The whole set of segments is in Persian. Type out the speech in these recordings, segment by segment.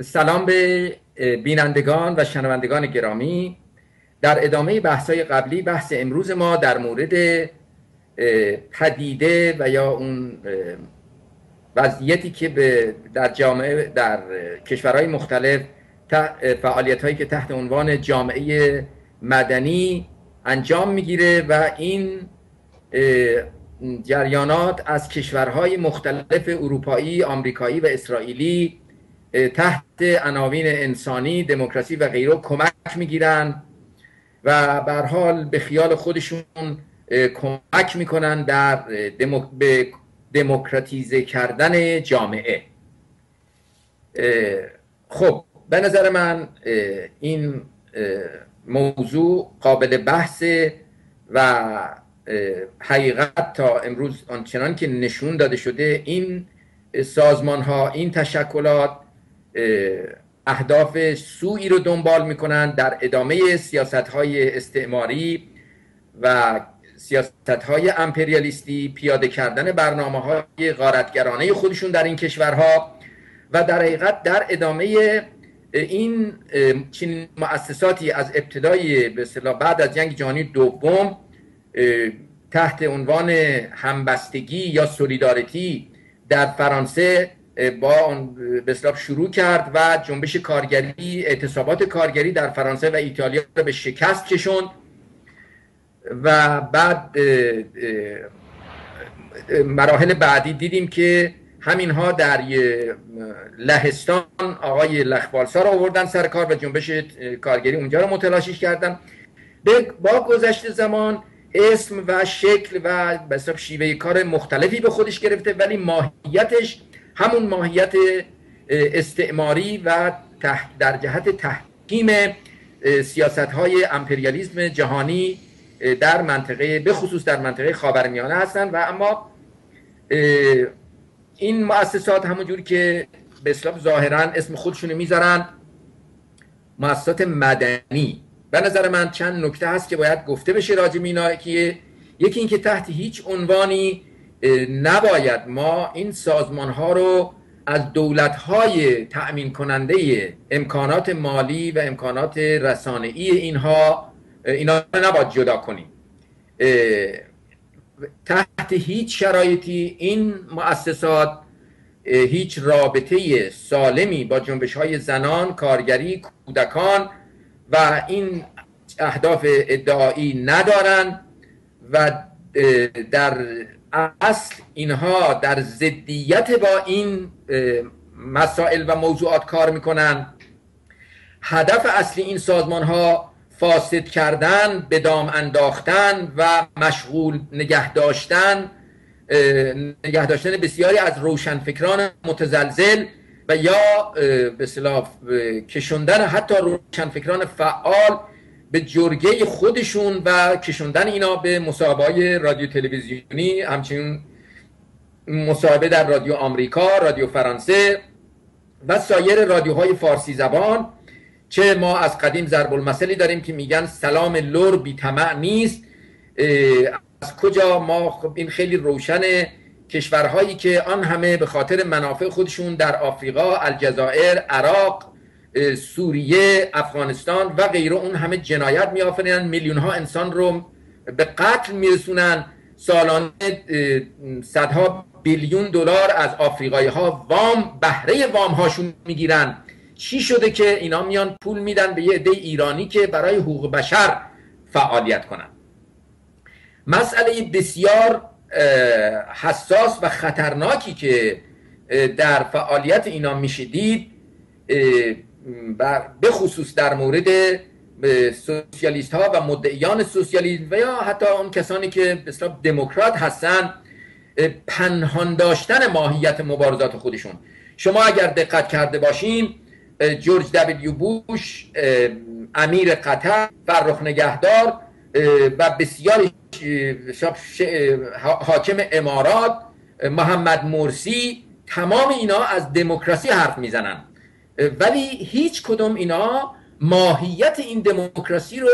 سلام به بینندگان و شنوندگان گرامی. در ادامه بحث‌های قبلی، بحث امروز ما در مورد پدیده و یا اون وضعیتی که در جامعه، در کشورهای مختلف، فعالیت‌هایی که تحت عنوان جامعه مدنی انجام میگیره و این جریانات از کشورهای مختلف اروپایی، آمریکایی و اسرائیلی تحت عناوین انسانی، دموکراسی و غیره کمک میگیرن و به هر حال به خیال خودشون کمک میکنن در دموکراتیزه کردن جامعه. خب به نظر من این موضوع قابل بحثه و حقیقت تا امروز آنچنان که نشون داده شده این سازمان ها، این تشکلات اهداف سوئی رو دنبال میکنن در ادامه سیاست های استعماری و سیاست های امپریالیستی، پیاده کردن برنامه های غارتگرانه خودشون در این کشورها و در حقیقت در ادامه این چنین مؤسساتی از ابتدای به اصطلاح بعد از جنگ جهانی دوم تحت عنوان همبستگی یا سولیداریتی در فرانسه با به اصطلاح شروع کرد و جنبش کارگری، اعتصابات کارگری در فرانسه و ایتالیا را به شکست کشوند و بعد مراحل بعدی دیدیم که همینها در لهستان آقای لخبالسا را آوردن سر کار و جنبش کارگری اونجا رو متلاشیش کردن. با گذشت زمان اسم و شکل و به حساب شیوه کار مختلفی به خودش گرفته، ولی ماهیتش همون ماهیت استعماری و در جهت تحکیم سیاست‌های امپریالیسم جهانی در منطقه، به خصوص در منطقه خاورمیانه هستند. و اما این مؤسسات همونجوری که به اصطلاح ظاهراً اسم خودشونو میذارن مؤسسات مدنی، به نظر من چند نکته هست که باید گفته بشه راجع به اینا. یکی این که تحت هیچ عنوانی نباید ما این سازمان ها رو از دولت های تأمین کننده امکانات مالی و امکانات رسانه‌ای اینا نباید جدا کنیم. تحت هیچ شرایطی این مؤسسات هیچ رابطه سالمی با جنبش های زنان، کارگری، کودکان و این اهداف ادعایی ندارن و در اصل اینها در ضدیت با این مسائل و موضوعات کار میکنن. هدف اصلی این سازمان ها فاسد کردن، به دام انداختن و مشغول نگه داشتن بسیاری از روشنفکران متزلزل و یا به اصطلاح کشوندن حتی روشنفکران فعال به جرگه خودشون و کشوندن اینا به مصاحبه‌های رادیو تلویزیونی، همچنین مصاحبه در رادیو آمریکا، رادیو فرانسه و سایر رادیوهای فارسی زبان. چه ما از قدیم ضرب المثلی داریم که میگن سلام لور بی طمع نیست. از کجا ما؟ خب این خیلی روشنه. کشورهایی که آن همه به خاطر منافع خودشون در آفریقا، الجزایر، عراق، سوریه، افغانستان و غیره اون همه جنایت میآفرینن، میلیون ها انسان رو به قتل میرسونن، سالانه صدها بیلیون دلار از آفریقایی ها بهره وام هاشون میگیرن. چی شده که اینا میان پول میدن به یه عده ایرانی که برای حقوق بشر فعالیت کنن؟ مسئله بسیار حساس و خطرناکی که در فعالیت اینا میشه دید، به خصوص در مورد سوسیالیست ها و مدعیان سوسیالیسم و یا حتی اون کسانی که به اصطلاح دموکرات هستن، پنهان داشتن ماهیت مبارزات خودشون. شما اگر دقت کرده باشین، جورج دبلیو بوش، امیر قطر، فرخ نگهدار و بسیاری حاکم امارات، محمد مرسی، تمام اینا از دموکراسی حرف میزنن، ولی هیچ کدوم اینا ماهیت این دموکراسی رو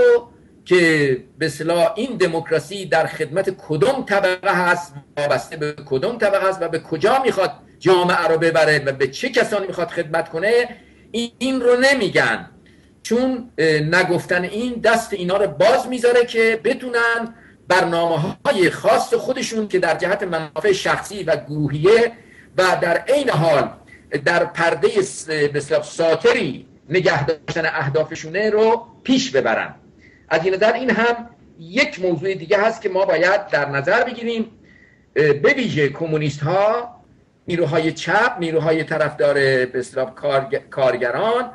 که به اصطلاح این دموکراسی در خدمت کدوم طبقه هست، وابسته به کدوم طبقه هست و به کجا میخواد جامعه رو ببره و به چه کسانی میخواد خدمت کنه، این رو نمیگن، چون نگفتن این دست اینا رو باز میذاره که بتونن برنامه‌های خاص خودشون که در جهت منافع شخصی و گروهیه و در عین حال در پرده بسیار ساتری نگه داشتن اهدافشونه رو پیش ببرن. از این نظر این هم یک موضوع دیگه هست که ما باید در نظر بگیریم. به ویژه کمونیست ها، نیروهای چپ، نیروهای طرفدار به اصطلاح کارگران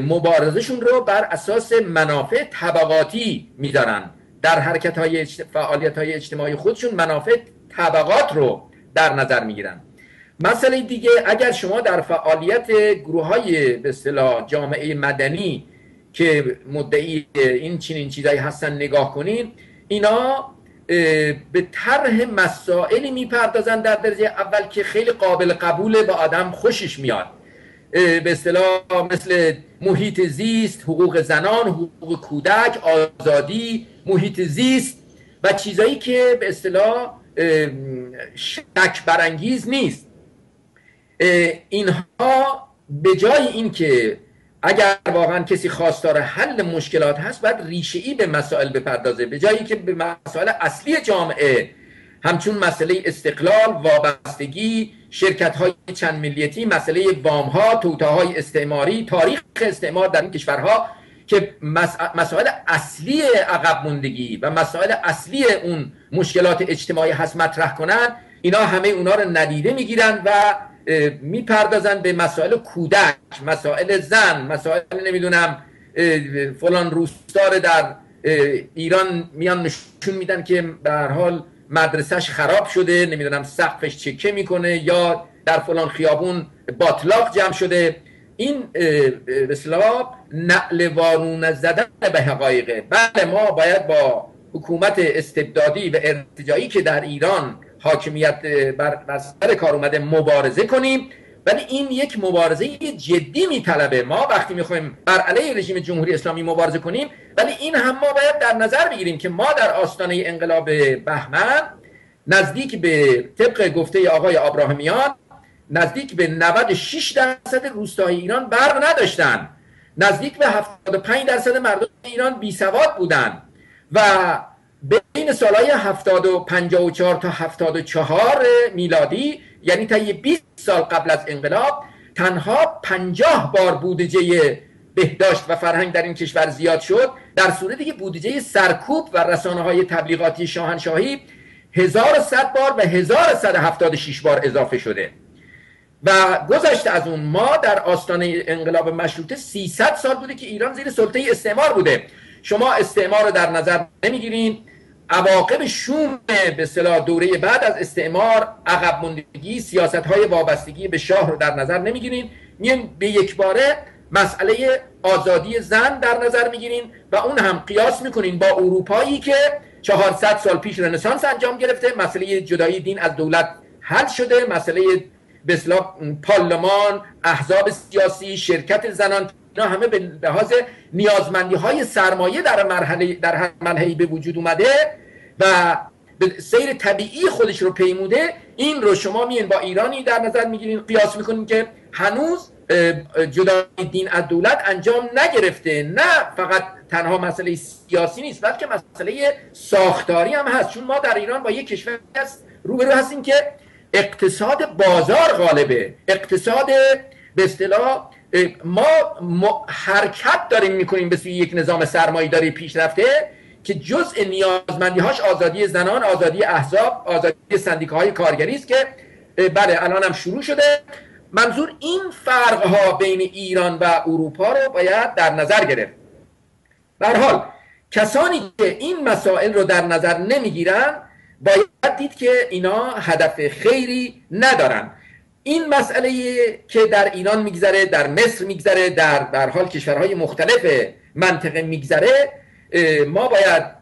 مبارزشون رو بر اساس منافع طبقاتی میدارن. در حرکت‌های فعالیت‌های اجتماعی خودشون منافع طبقات رو در نظر میگیرن. مسئله دیگه، اگر شما در فعالیت گروه‌های به اصطلاح جامعه مدنی که مدعی این چنین چیزایی هستن نگاه کنین، اینا به طرح مسائلی میپردازن در درجه اول که خیلی قابل قبوله، با آدم خوشش میاد، به اصطلاح مثل محیط زیست، حقوق زنان، حقوق کودک، آزادی، محیط زیست و چیزایی که به اصطلاح شک برانگیز نیست. اینها به جای این که اگر واقعا کسی خواستار حل مشکلات هست باید ریشه‌ای به مسائل بپردازه، به جایی که به مسائل اصلی جامعه همچون مسئله استقلال، وابستگی، شرکت‌های چند ملیتی، مسئله وام‌ها، توطئه‌های استعماری، تاریخ استعمار در این کشورها که مسائل اصلی عقب موندگی و مسائل اصلی اون مشکلات اجتماعی هست مطرح کنن، اینا همه اونا رو ندیده میگیرن و میپردازن به مسائل کودک، مسائل زن، مسائل نمیدونم فلان روستار در ایران میان نشون میدن که به هر حال مدرسهش خراب شده، نمیدونم سقفش چکه میکنه، یا در فلان خیابون باطلاق جمع شده. این به اصطلاح نعل وارونه زدن به حقایقه. بله، ما باید با حکومت استبدادی و ارتجاعی که در ایران حاکمیت بر سر کار اومده مبارزه کنیم، ولی این یک مبارزه جدی میطلبه. ما وقتی میخوایم بر علیه رژیم جمهوری اسلامی مبارزه کنیم، ولی این هم ما باید در نظر بگیریم که ما در آستانه انقلاب بهمن نزدیک به طبق گفته آقای آبراهیمیان نزدیک به 96% روستاهای ایران برق نداشتن، نزدیک به 75% مردم ایران بی سواد بودن و بین سالهای 54 تا 74 میلادی، یعنی تا 20 سال قبل از انقلاب، تنها 50 بار بودجه بهداشت و فرهنگ در این کشور زیاد شد، در صورتی که بودجه سرکوب و رسانه‌های تبلیغاتی شاهنشاهی 1100 بار و 1176 بار اضافه شده. و گذشته از اون ما در آستانه انقلاب مشروطه 300 سال بوده که ایران زیر سلطه استعمار بوده. شما استعمار رو در نظر نمیگیرین، عواقب شوم به اصطلاح دوره بعد از استعمار، عقب ماندگی، سیاست‌های وابستگی به شاه رو در نظر نمیگیرین، میان به یک باره مسئله آزادی زن در نظر میگیرین و اون هم قیاس میکنین با اروپایی که 400 سال پیش رنسانس انجام گرفته، مسئله جدایی دین از دولت حل شده، مسئله به اصطلاح پارلمان، احزاب سیاسی، شرکت زنان، اینا همه به لحاظ نیازمندی‌های سرمایه در هر مرحله‌ای به وجود اومده و به سیر طبیعی خودش رو پیموده. این رو شما میین با ایرانی در نظر میگیرین، قیاس میکنین که هنوز جدایی دین از دولت انجام نگرفته. نه فقط تنها مسئله سیاسی نیست، بلکه مسئله ساختاری هم هست، چون ما در ایران با یک کشور روبرو هستیم که اقتصاد بازار غالبه، اقتصاد به اصطلاح ما حرکت داریم میکنیم به سوی یک نظام سرمایه‌داری پیشرفته که جزء نیازمندی‌هاش آزادی زنان، آزادی احزاب، آزادی سندیکاهای کارگری است که بله الان هم شروع شده. منظور این فرق‌ها بین ایران و اروپا رو باید در نظر گرفت. به هر حال کسانی که این مسائل رو در نظر نمیگیرن باید دید که اینا هدف خیری ندارن. این مسئله که در ایران میگذره، در مصر میگذره، در حال کشورهای مختلف منطقه میگذره، ما باید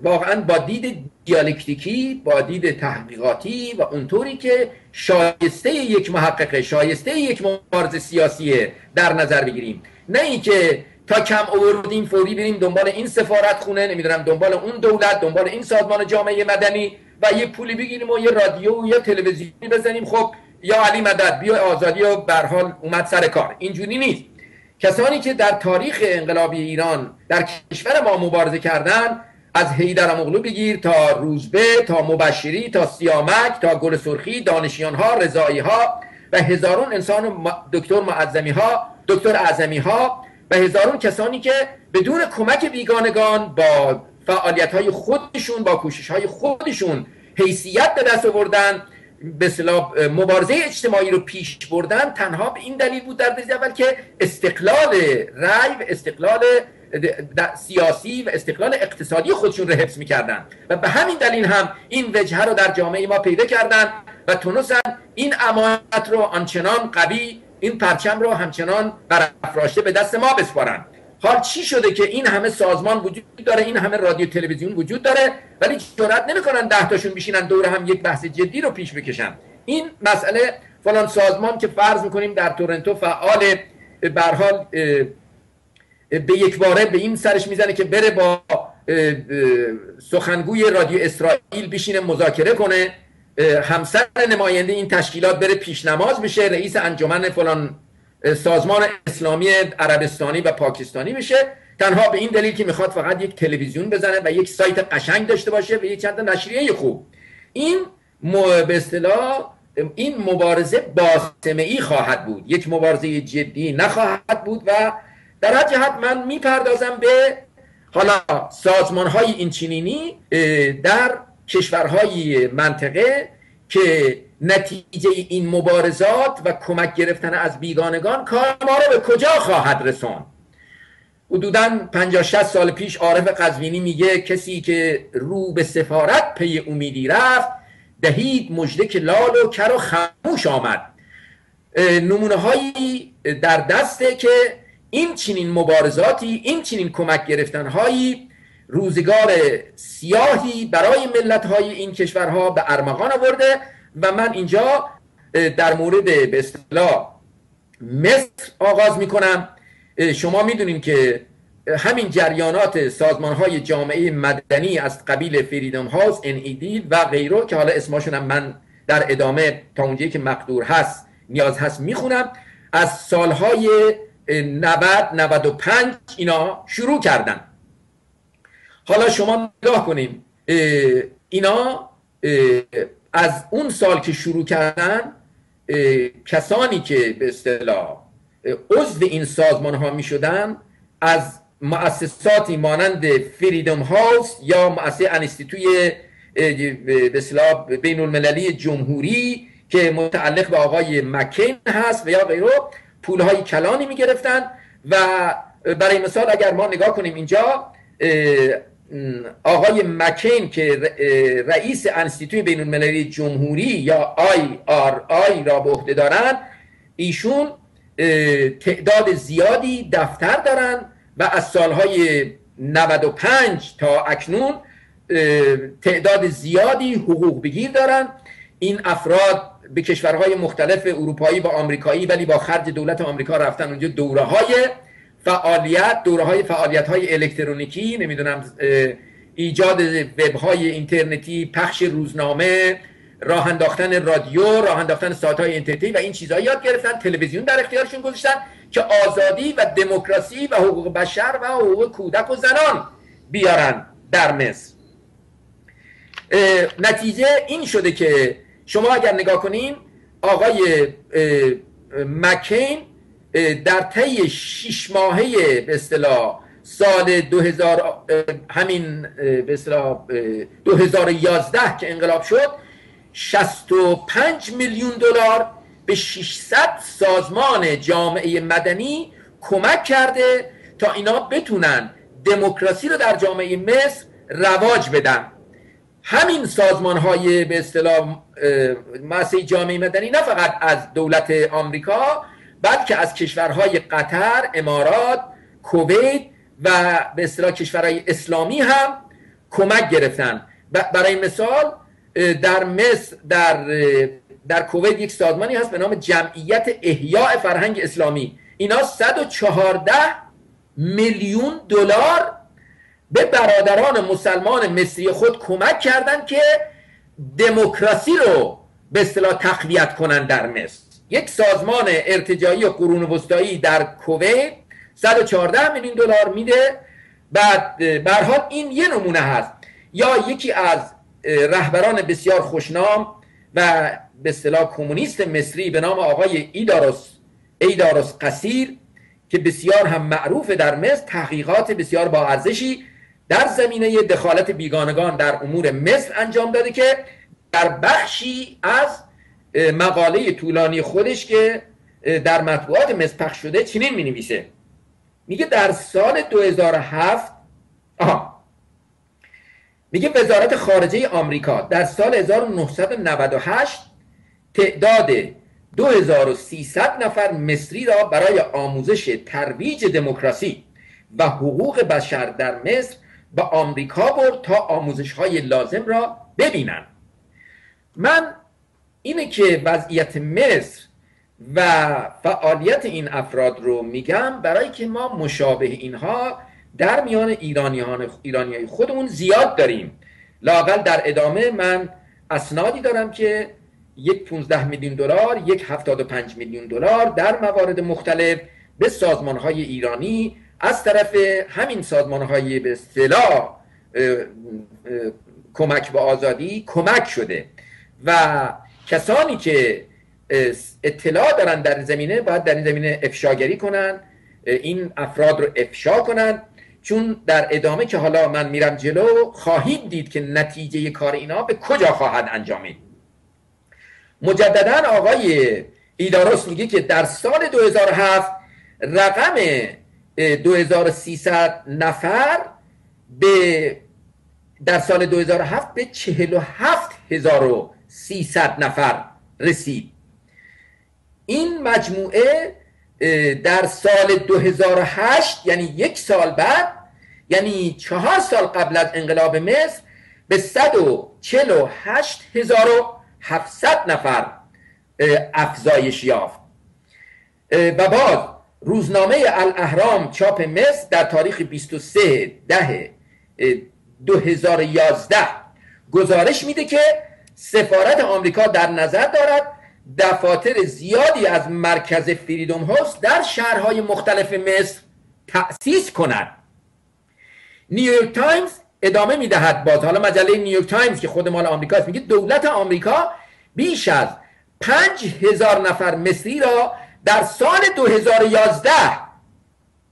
واقعا با دید دیالکتیکی، با دید تحقیقاتی و اونطوری که شایسته یک محقق، شایسته یک مبارز سیاسیه در نظر بگیریم، نه اینکه تا کم آوردیم فوری بریم دنبال این سفارت خونه، نمیدونم دنبال اون دولت، دنبال این سازمان جامعه مدنی و یه پولی بگیریم و یه رادیو و یه تلویزیونی بزنیم، خب یا علی مدد بیا آزادی و به هر حال اومد سر کار. اینجوری نیست. کسانی که در تاریخ انقلابی ایران در کشور ما مبارزه کردن، از حیدر امغلو بگیر تا روزبه تا مبشری تا سیامک تا گل سرخی، دانشیان ها، رضایی ها و هزارون انسان، دکتر معظمی ها، دکتر اعظمی ها و هزارون کسانی که بدون کمک بیگانگان با فعالیت های خودشون، با کوشش های خودشون حیثیت به دست آوردن، به اصطلاح مبارزه اجتماعی رو پیش بردن، تنها به این دلیل بود در درجه اول که استقلال رأی و استقلال سیاسی و استقلال اقتصادی خودشون رو حفظ می‌کردن و به همین دلیل هم این وجهه رو در جامعه ما پیدا کردن و تونستن این امانت رو آنچنان قوی، این پرچم رو همچنان برافراشته به دست ما بسپارن. حال چی شده که این همه سازمان وجود داره، این همه رادیو تلویزیون وجود داره، ولی جرئت نمی‌کنن 10 تاشون بشینن دور هم یک بحث جدی رو پیش بکشن؟ این مسئله فلان سازمان که فرض می‌کنیم در تورنتو فعال، به هر حال به یک باره به این سرش میزنه که بره با سخنگوی رادیو اسرائیل بشینه مذاکره کنه، همسر نماینده این تشکیلات بره پیشنماز بشه، رئیس انجمن فلان سازمان اسلامی عربستانی و پاکستانی بشه، تنها به این دلیل که میخواد فقط یک تلویزیون بزنه و یک سایت قشنگ داشته باشه و یک چند نشریه خوب. این به اصطلاح این مبارزه باسمعی خواهد بود، یک مبارزه جدی نخواهد بود و در هر جهت من میپردازم به حالا سازمان‌های اینچنینی در کشورهای منطقه که نتیجه این مبارزات و کمک گرفتن از بیگانگان کار ما رو به کجا خواهد رسوند. حدوداً 50-60 سال پیش عارف قزوینی میگه کسی که رو به سفارت پی امیدی رفت، دهید مژده که لال و کر و خموش آمد. نمونه هایی در دسته که این چنین مبارزاتی، این چنین کمک گرفتنهایی روزگار سیاهی برای ملت‌های این کشورها به ارمغان آورده و من اینجا در مورد به اصطلاح مصر آغاز میکنم. شما میدونین که همین جریانات سازمان‌های جامعه مدنی از قبیل فریدم هاوس، NED و غیره که حالا اسمشون هم من در ادامه تا اونجایی که مقدور هست نیاز هست میخونم، از سالهای 90-95 اینا شروع کردن. حالا شما نگاه کنیم اینا از اون سال که شروع کردن، کسانی که به اصطلاح عضو این سازمان ها می شدن از مؤسساتی مانند فریدم هاوس یا مؤسسه انستیتوی به اصطلاح بین المللی جمهوری که متعلق به آقای مکین هست و یا غیره، پولهای کلانی می گرفتن و برای مثال اگر ما نگاه کنیم اینجا آقای مکین که رئیس انستیتوی بین المللی جمهوری یا IRI را به عهده دارن، ایشون تعداد زیادی دفتر دارن و از سالهای 95 تا اکنون تعداد زیادی حقوق بگیر دارن. این افراد به کشورهای مختلف اروپایی و آمریکایی ولی با خرج دولت آمریکا رفتن اونجا دوره‌های فعالیت‌های الکترونیکی، نمیدونم ایجاد وب‌های اینترنتی، پخش روزنامه، راه انداختن رادیو، راه انداختن سایت‌های اینترنتی و این چیزها یاد گرفتن. تلویزیون در اختیارشون گذاشتن که آزادی و دموکراسی و حقوق بشر و حقوق کودک و زنان بیارن در مصر. نتیجه این شده که شما اگر نگاه کنین آقای مکین در طی 6 ماهه به اصطلاح سال 2000 همین به اصطلاح 2011 که انقلاب شد 65 میلیون دلار به 600 سازمان جامعه مدنی کمک کرده تا اینا بتونن دموکراسی رو در جامعه مصر رواج بدن. همین سازمان های به اصطلاح مؤسسه جامعه مدنی نه فقط از دولت آمریکا بلکه از کشورهای قطر، امارات، کویت و به اصطلاح کشورهای اسلامی هم کمک گرفتن. برای مثال در مصر در کویت یک سازمانی هست به نام جمعیت احیاء فرهنگ اسلامی. اینا 114 میلیون دلار به برادران مسلمان مصری خود کمک کردند که دموکراسی رو به اصطلاح تقویت کنن در مصر. یک سازمان ارتجاعی قرون وسطایی در کویت 114 میلیون دلار میده. بعد به هر حال این یه نمونه هست. یا یکی از رهبران بسیار خوشنام و به اصطلاح کمونیست مصری به نام آقای ایداروس قصیر که بسیار هم معروف در مصر، تحقیقات بسیار با ارزشی در زمینه دخالت بیگانگان در امور مصر انجام داده که در بخشی از مقاله طولانی خودش که در مطبوعات مصر پخش شده چنین می‌نویسه. میگه در سال 2007 میگه وزارت خارجه آمریکا در سال 1998 تعداد 2300 نفر مصری را برای آموزش ترویج دموکراسی و حقوق بشر در مصر به آمریکا برد تا آموزش‌های لازم را ببینند. من اینه که وضعیت مصر و فعالیت این افراد رو میگم برای که ما مشابه اینها در میان ایرانیای خودمون زیاد داریم. لااقل در ادامه من اسنادی دارم که یک 15 میلیون دلار، یک 75 میلیون دلار در موارد مختلف به سازمان‌های ایرانی از طرف همین سازمان‌های به اصطلاح کمک به آزادی کمک شده و کسانی که اطلاع دارن در زمینه باید در این زمینه افشاگری کنن، این افراد رو افشا کنن، چون در ادامه که حالا من میرم جلو خواهید دید که نتیجه کار اینا به کجا خواهد انجامید. مجددا آقای ایداروس میگه که در سال 2007 رقم 2300 نفر در سال 2007 به 47300 نفر رسید. این مجموعه در سال 2008 یعنی یک سال بعد، یعنی 4 سال قبل از انقلاب مصر، به 148700 نفر افزایش یافت. و باز روزنامه الاهرام چاپ مصر در تاریخ 23/10/2011 گزارش میده که سفارت آمریکا در نظر دارد دفاتر زیادی از مرکز فریدوم هاوس در شهرهای مختلف مصر تأسیس کند. نیویورک تایمز ادامه میدهد، باز حالا مجله نیویورک تایمز که خود مال آمریکاست میگه دولت آمریکا بیش از 5000 نفر مصری را در سال 2011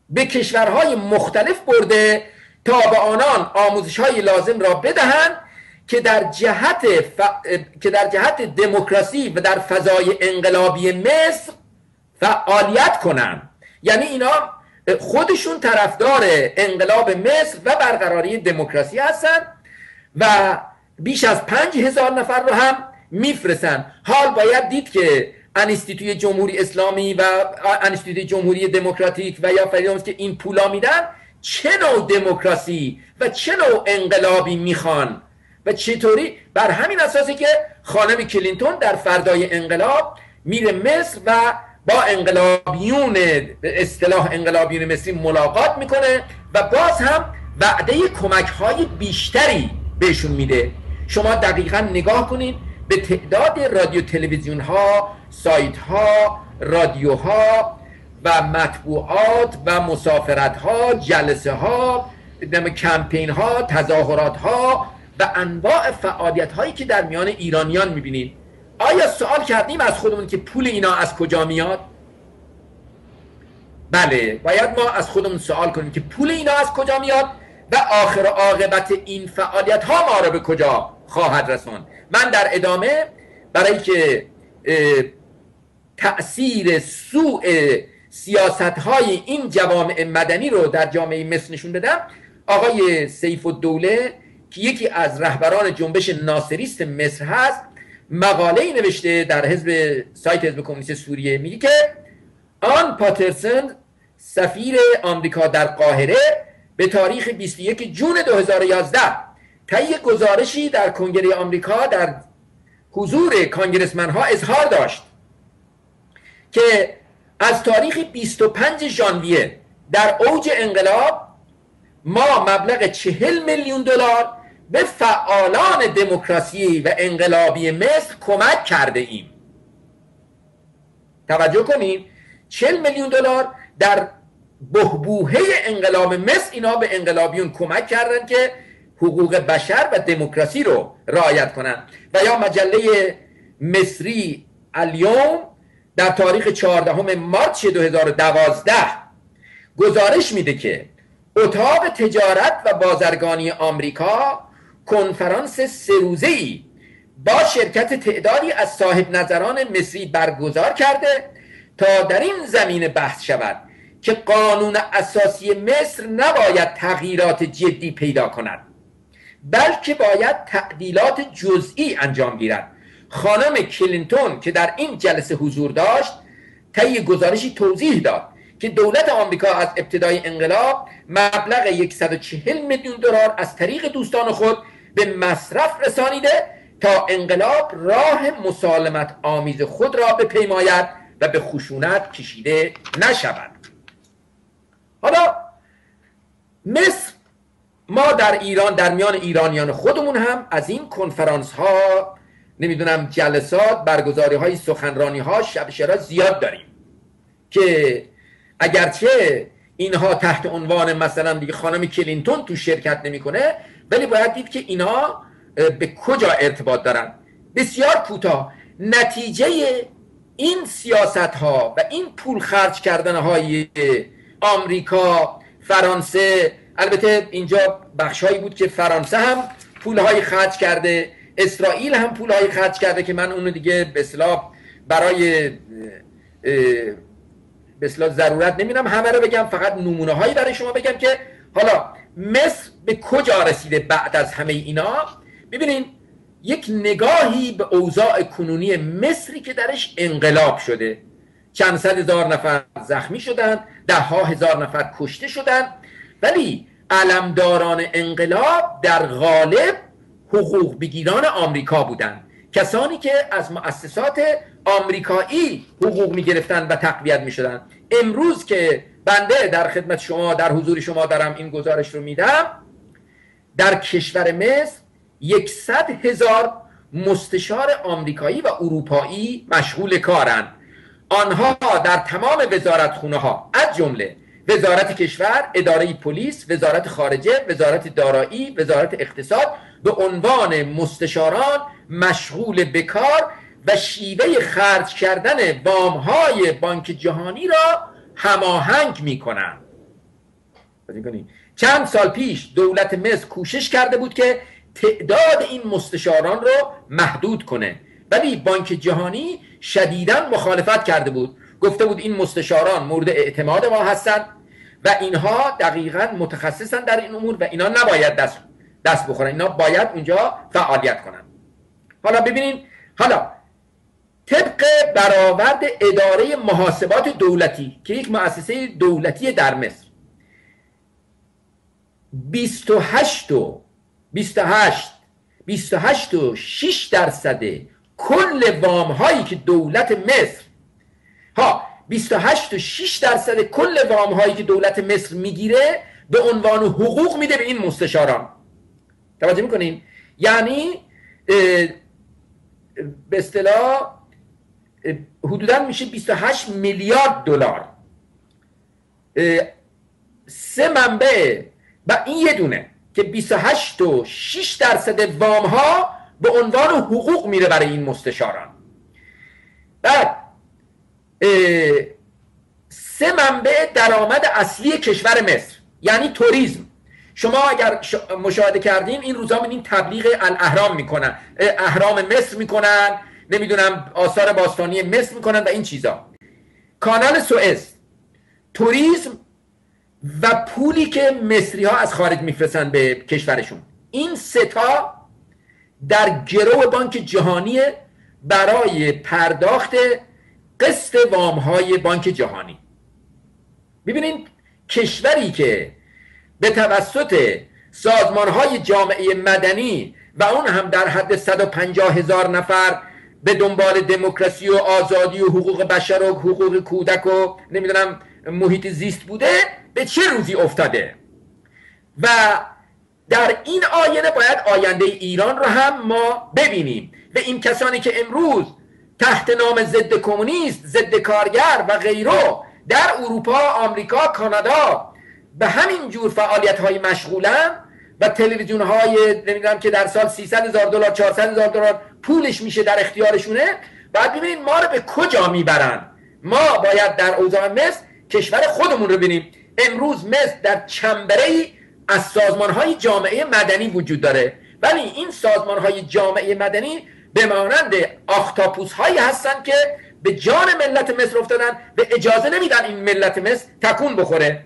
به کشورهای مختلف برده تا به آنان آموزش‌های لازم را بدهند که در جهت دموکراسی و در فضای انقلابی مصر فعالیت کنند. یعنی اینا خودشون طرفدار انقلاب مصر و برقراری دموکراسی هستند و بیش از 5000 نفر رو هم میفرستن. حال باید دید که انستیتوی جمهوری اسلامی و انستیتوی جمهوری دموکراتیک و یا فریدوم که این پولا میدن چه نوع دموکراسی و چه نوع انقلابی میخوان و چطوری. بر همین اساسی که خانم کلینتون در فردای انقلاب میره مصر و با انقلابیون به اصطلاح انقلابیون مصری ملاقات میکنه و باز هم وعده کمک‌های بیشتری بهشون میده. شما دقیقاً نگاه کنید به تعداد رادیو تلویزیون ها، سایت ها، رادیوها و مطبوعات و مسافرت ها، جلسه ها، کمپین ها، تظاهرات ها و انواع فعالیت هایی که در میان ایرانیان میبینیم. آیا سوال کردیم از خودمون که پول اینا از کجا میاد؟ بله، باید ما از خودمون سوال کنیم که پول اینا از کجا میاد و آخر عاقبت این فعالیت ها ما رو به کجا خواهد رسوند. من در ادامه برای که تأثیر سوء سیاست های این جوامع مدنی رو در جامعه مصر نشون بدم، آقای سیف الدوله که یکی از رهبران جنبش ناصریست مصر هست مقاله‌ای نوشته در سایت حزب کمونیست سوریه. میگه که آن پاترسن سفیر آمریکا در قاهره به تاریخ 21 جون 2011 طی گزارشی در کنگره آمریکا در حضور کانگرسمن‌ها اظهار داشت که از تاریخ 25 ژانویه در اوج انقلاب ما مبلغ 40 میلیون دلار به فعالان دموکراسی و انقلابی مصر کمک کرده ایم. توجه کنین 40 میلیون دلار در بحبوحه انقلاب مصر اینا به انقلابیون کمک کردن که حقوق بشر و دموکراسی رو رعایت کنن. و یا مجله مصری الیوم در تاریخ 14 مارس 2012 گزارش میده که اتاق تجارت و بازرگانی آمریکا کنفرانس 3 روزه‌ای با شرکت تعدادی از صاحب نظران مصری برگزار کرده تا در این زمینه بحث شود که قانون اساسی مصر نباید تغییرات جدی پیدا کند بلکه باید تعدیلات جزئی انجام گیرد. خانم کلینتون که در این جلسه حضور داشت طی گزارشی توضیح داد که دولت آمریکا از ابتدای انقلاب مبلغ 140 میلیون دلار از طریق دوستان خود به مصرف رسانیده تا انقلاب راه مسالمت آمیز خود را بپیماید و به خشونت کشیده نشود. حالا مصر، ما در ایران در میان ایرانیان خودمون هم از این کنفرانس ها نمیدونم جلسات برگزاری های سخنرانی ها شب شراز زیاد داریم که اگرچه اینها تحت عنوان مثلا دیگه خانم کلینتون تو شرکت نمیکنه ولی باید دید که اینا به کجا ارتباط دارن. بسیار کوتاه نتیجه این سیاست ها و این پول خرج کردن های آمریکا، فرانسه، البته اینجا بخشایی بود که فرانسه هم پول های خرج کرده، اسرائیل هم پول های خرج کرده که من اونو دیگه به اصطلاح برای به اصطلاح ضرورت نمیدونم همه رو بگم، فقط نمونه هایی برای شما بگم که حالا مصر به کجا رسیده بعد از همه اینا. ببینین یک نگاهی به اوضاع کنونی مصری که درش انقلاب شده، چند صد هزار نفر زخمی شدن، ده ها هزار نفر کشته شدن، ولی علمداران انقلاب در غالب حقوق بگیران آمریکا بودند، کسانی که از مؤسسات آمریکایی حقوق می گرفتن و تقویت می شدن. امروز که بنده در خدمت شما در حضور شما دارم این گزارش رو میدم، در کشور مصر 100,000 مستشار آمریکایی و اروپایی مشغول کارند. آنها در تمام وزارتخونه ها از جمله وزارت کشور، اداره پلیس، وزارت خارجه، وزارت دارایی، وزارت اقتصاد به عنوان مستشاران مشغول به کار و شیوه خرج کردن وام‌های بانک جهانی را هماهنگ می‌کنند. چند سال پیش دولت مصر کوشش کرده بود که تعداد این مستشاران رو محدود کنه، ولی بانک جهانی شدیداً مخالفت کرده بود، گفته بود این مستشاران مورد اعتماد ما هستند و اینها دقیقاً متخصصن در این امور و اینا نباید دست بخورن، اینا باید اونجا فعالیت کنن. حالا ببینین، حالا طبق برآورد اداره محاسبات دولتی که یک مؤسسه دولتی در مصر 28.6% کل وام هایی که دولت مصر 28.6% کل وام هایی که دولت مصر میگیره به عنوان حقوق میده به این مستشاران. توجه میکنین؟ یعنی به اصطلاح حدوداً میشه 28 میلیارد دلار. 3 منبع و این یه دونه که 28.6% وام ها به عنوان حقوق میره برای این مستشاران. بعد 3 منبع درآمد اصلی کشور مصر یعنی توریسم. شما اگر مشاهده کردین این روزا می‌بینین تبلیغ الاهرام میکنن، اهرام مصر میکنن، نمیدونم آثار باستانی مصر میکنن و این چیزا. کانال سوئز، توریسم و پولی که مصری ها از خارج میفرستن به کشورشون، این سه تا در گرو بانک جهانی برای پرداخت قسط وام های بانک جهانی. ببینید کشوری که به توسط سازمان های جامعه مدنی و اون هم در حد 150,000 نفر به دنبال دموکراسی و آزادی و حقوق بشر و حقوق کودک و نمیدونم محیط زیست بوده، به چه روزی افتاده؟ و در این آینه باید آینده ایران رو هم ما ببینیم و این کسانی که امروز تحت نام ضد کمونیست، ضد کارگر و غیره در اروپا، آمریکا، کانادا به همین جور فعالیت های مشغولن و تلویزیون های نمیدونم که در سال 300,000 دلار 400,000 دلار پولش میشه در اختیارشونه، بعد ببینید ما رو به کجا میبرن. ما باید در اوضاع مصر کشور خودمون رو ببینیم. امروز مصر در چنبره‌ای از سازمان‌های جامعه مدنی وجود داره، ولی این سازمان‌های جامعه مدنی به مانند آختاپوس‌هایی هستن که به جان ملت مصر افتادن و اجازه نمیدن این ملت مصر تکون بخوره.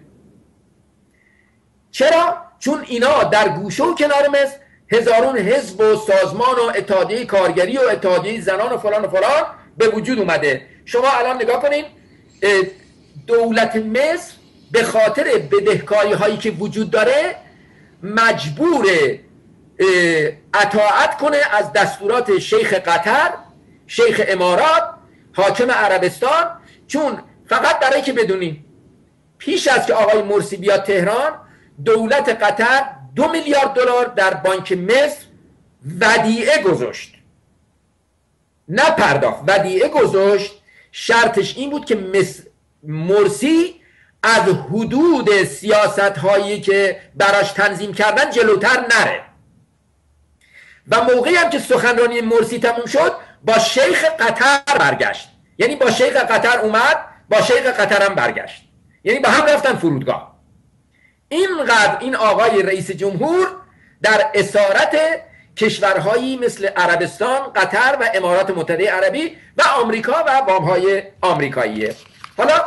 چرا؟ چون اینا در گوشه و کنار مصر هزارون حزب و سازمان و اتحادیه کارگری و اتحادیه زنان و فلان و فلان به وجود اومده. شما الان نگاه کنید، دولت مصر به خاطر بدهکاری هایی که وجود داره مجبور اطاعت کنه از دستورات شیخ قطر، شیخ امارات، حاکم عربستان. چون فقط برای که بدونیم پیش از که آقای مرسی بیاد تهران، دولت قطر 2 میلیارد دلار در بانک مصر ودیعه گذاشت، نه پرداخت، ودیعه گذاشت. شرطش این بود که مرسی از حدود سیاست هایی که براش تنظیم کردن جلوتر نره. و موقعی هم که سخنرانی مرسی تموم شد با شیخ قطر برگشت، یعنی با شیخ قطر اومد، با شیخ قطر هم برگشت، یعنی با هم رفتن فرودگاه. اینقدر این آقای رئیس جمهور در اسارت کشورهایی مثل عربستان، قطر و امارات متحده عربی و آمریکا و وامهای آمریکاییه. حالا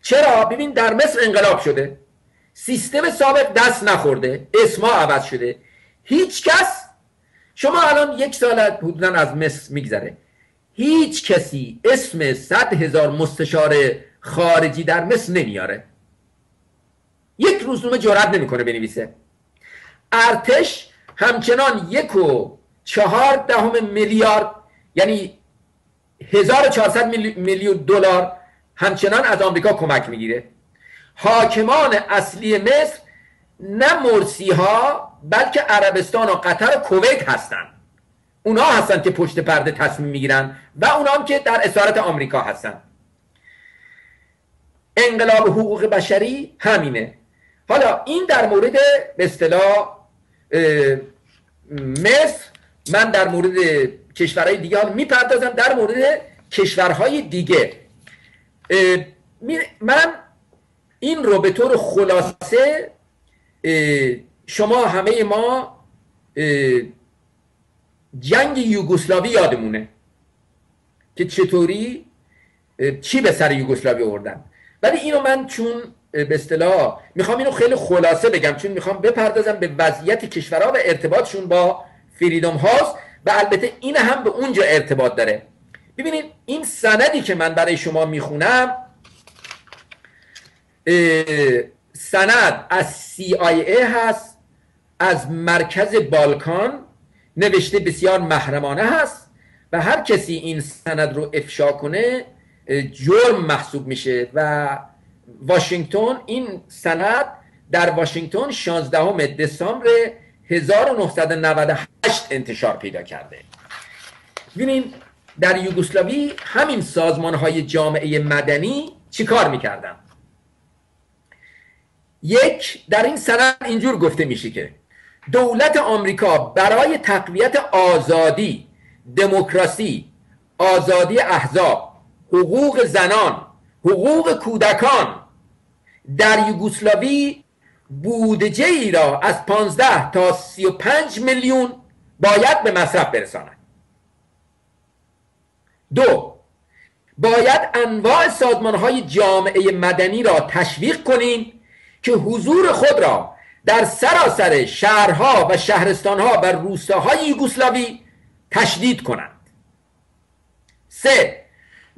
چرا؟ ببین در مصر انقلاب شده، سیستم سابق دست نخورده، اسما عوض شده، هیچ کس، شما الان 1 سال حدوداً از مصر میگذره، هیچ کسی اسم 100,000 مستشار خارجی در مصر نمیاره، یک روزنامه جرئت نمیکنه بنویسه. ارتش همچنان 1.4 میلیارد یعنی 1400 میلیون دلار همچنان از آمریکا کمک میگیره. حاکمان اصلی مصر نه مرسی ها بلکه عربستان و قطر و کویت هستن، اونا هستن که پشت پرده تصمیم میگیرن و اونا هم که در اسارت آمریکا هستن. انقلاب حقوق بشری همینه. حالا این در مورد به اصطلاح مصر. من در مورد کشورهای دیگه میپردازم. در مورد کشورهای دیگه من این رو به طور خلاصه، شما همه ما جنگ یوگسلاوی یادمونه که چطوری چی به سر یوگسلاوی آوردن، ولی اینو من چون به اصطلاح میخوام اینو خیلی خلاصه بگم، چون میخوام بپردازم به وضعیت کشورها و ارتباطشون با فریدم هاوس و البته این هم به اونجا ارتباط داره. ببینید این سندی که من برای شما میخونم سند از CIA هست، از مرکز بالکان، نوشته بسیار محرمانه هست و هر کسی این سند رو افشا کنه جرم محسوب میشه. و واشنگتن، این سند در واشنگتن 16 دسامبر 1998 انتشار پیدا کرده. ببینید در یوگسلاوی همین سازمان‌های جامعه مدنی چی کار میکردن؟ در این سند اینجور گفته میشه که دولت آمریکا برای تقویت آزادی، دموکراسی، آزادی احزاب، حقوق زنان، حقوق کودکان در یوگسلاوی بودجه ای را از 15 تا 35 میلیون باید به مصرف برساند. 2. باید انواع سازمان‌های جامعه مدنی را تشویق کنیم که حضور خود را در سراسر شهرها و شهرستانها و روستاهای یوگسلاوی تشدید کنند. 3.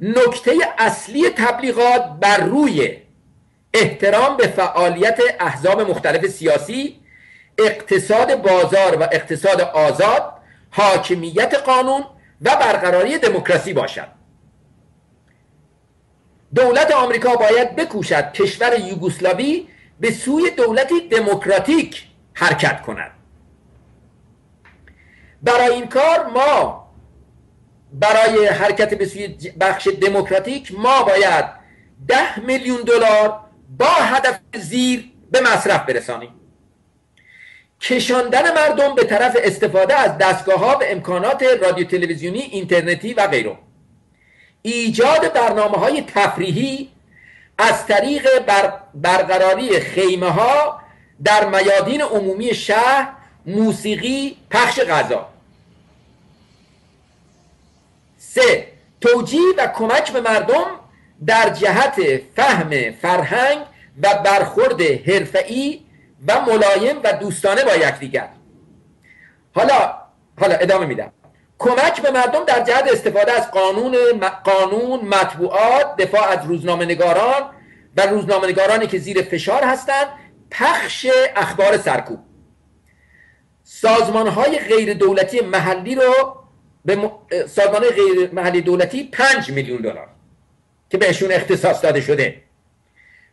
نکته اصلی تبلیغات بر روی احترام به فعالیت احزاب مختلف سیاسی، اقتصاد بازار و اقتصاد آزاد، حاکمیت قانون و برقراری دموکراسی باشد. دولت آمریکا باید بکوشد کشور یوگسلاوی به سوی دولتی دموکراتیک حرکت کند. برای این کار ما برای حرکت به سوی بخش دموکراتیک ما باید 10 میلیون دلار با هدف زیر به مصرف برسانیم: کشاندن مردم به طرف استفاده از دستگاه‌ها و امکانات رادیو تلویزیونی، اینترنتی و غیره، ایجاد برنامه‌های تفریحی از طریق برقراری خیمه‌ها در میادین عمومی شهر، موسیقی، پخش غذا. 3. توجیه و کمک به مردم در جهت فهم فرهنگ و برخورد حرفه‌ای و ملایم و دوستانه با یکدیگر. حالا ادامه میدم. کمک به مردم در جهت استفاده از قانون، مطبوعات، دفاع از روزنامه‌نگاران و روزنامه‌نگارانی که زیر فشار هستند، پخش اخبار سرکوب. سازمان‌های غیر دولتی محلی رو به سازمان‌های غیر محلی دولتی 5 میلیون دلار که بهشون اختصاص داده شده.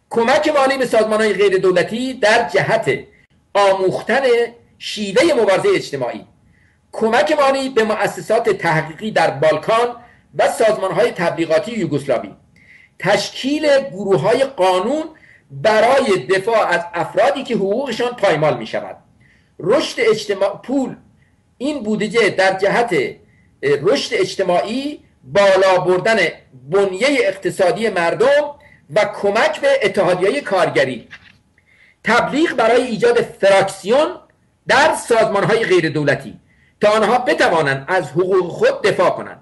کمک مالی به سازمان‌های غیر دولتی در جهت آموختن شیوه مبارزه اجتماعی. کمک مالی به مؤسسات تحقیقی در بالکان و سازمان‌های تبلیغاتی یوگسلاوی. تشکیل گروه‌های قانون برای دفاع از افرادی که حقوقشان پایمال می‌شود. رشد پول این بودجه در جهت رشد اجتماعی، بالا بردن بنیه اقتصادی مردم و کمک به اتحادیه‌های کارگری. تبلیغ برای ایجاد فراکسیون در سازمان‌های غیر دولتی تا آنها بتوانند از حقوق خود دفاع کنند.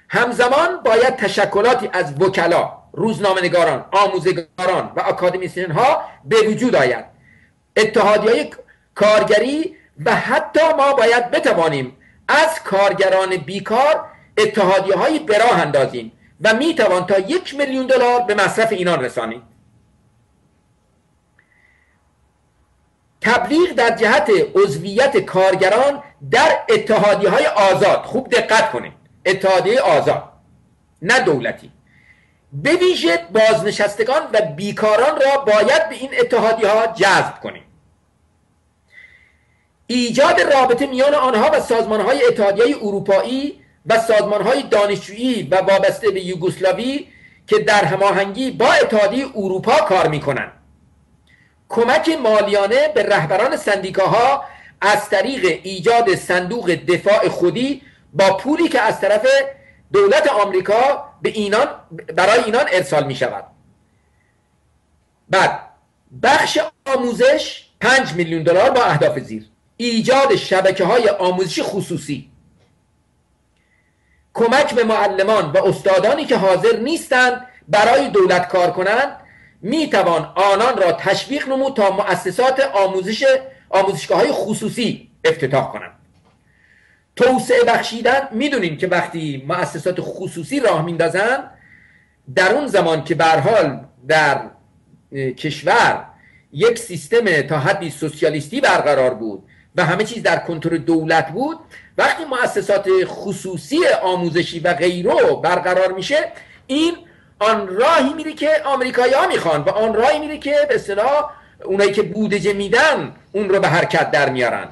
همزمان باید تشکلاتی از وکلا، روزنامه‌نگاران، آموزگاران و اکادمیسیان‌ها به وجود آید. اتحادیه‌های کارگری و حتی ما باید بتوانیم از کارگران بیکار اتحادیه‌هایی به راه اندازیم و میتوان تا 1 میلیون دلار به مصرف اینان رسانید. تبلیغ در جهت عضویت کارگران در اتحادیه‌های آزاد. خوب دقت کنید، اتحادیه آزاد نه دولتی. به ویژه بازنشستگان و بیکاران را باید به این اتحادیه‌ها جذب کنیم. ایجاد رابطه میان آنها و سازمان‌های اتحادیه اروپایی و سازمان‌های دانشجویی و وابسته به یوگسلاوی که در هماهنگی با اتحادیه اروپا کار می‌کنند. کمک مالیانه به رهبران سندیکاها از طریق ایجاد صندوق دفاع خودی با پولی که از طرف دولت آمریکا برای اینان ارسال می شود. بعد بخش آموزش 5 میلیون دلار با اهداف زیر: ایجاد شبکه‌های آموزشی خصوصی، کمک به معلمان و استادانی که حاضر نیستند برای دولت کار کنند، می توان آنان را تشویق نمود تا مؤسسات آموزشگاه‌های خصوصی افتتاح کنند. توسعه بخشیدن. میدونیم که وقتی مؤسسات خصوصی راه میندازن، در اون زمان که به هر حال در کشور یک سیستم تا حدی سوسیالیستی برقرار بود و همه چیز در کنترل دولت بود، وقتی مؤسسات خصوصی آموزشی و غیره برقرار میشه، این آن راهی میره که آمریکایی‌ها میخوان و آن راهی میره که به اصطلاح اونایی که بودجه میدن اون رو به حرکت در میارن.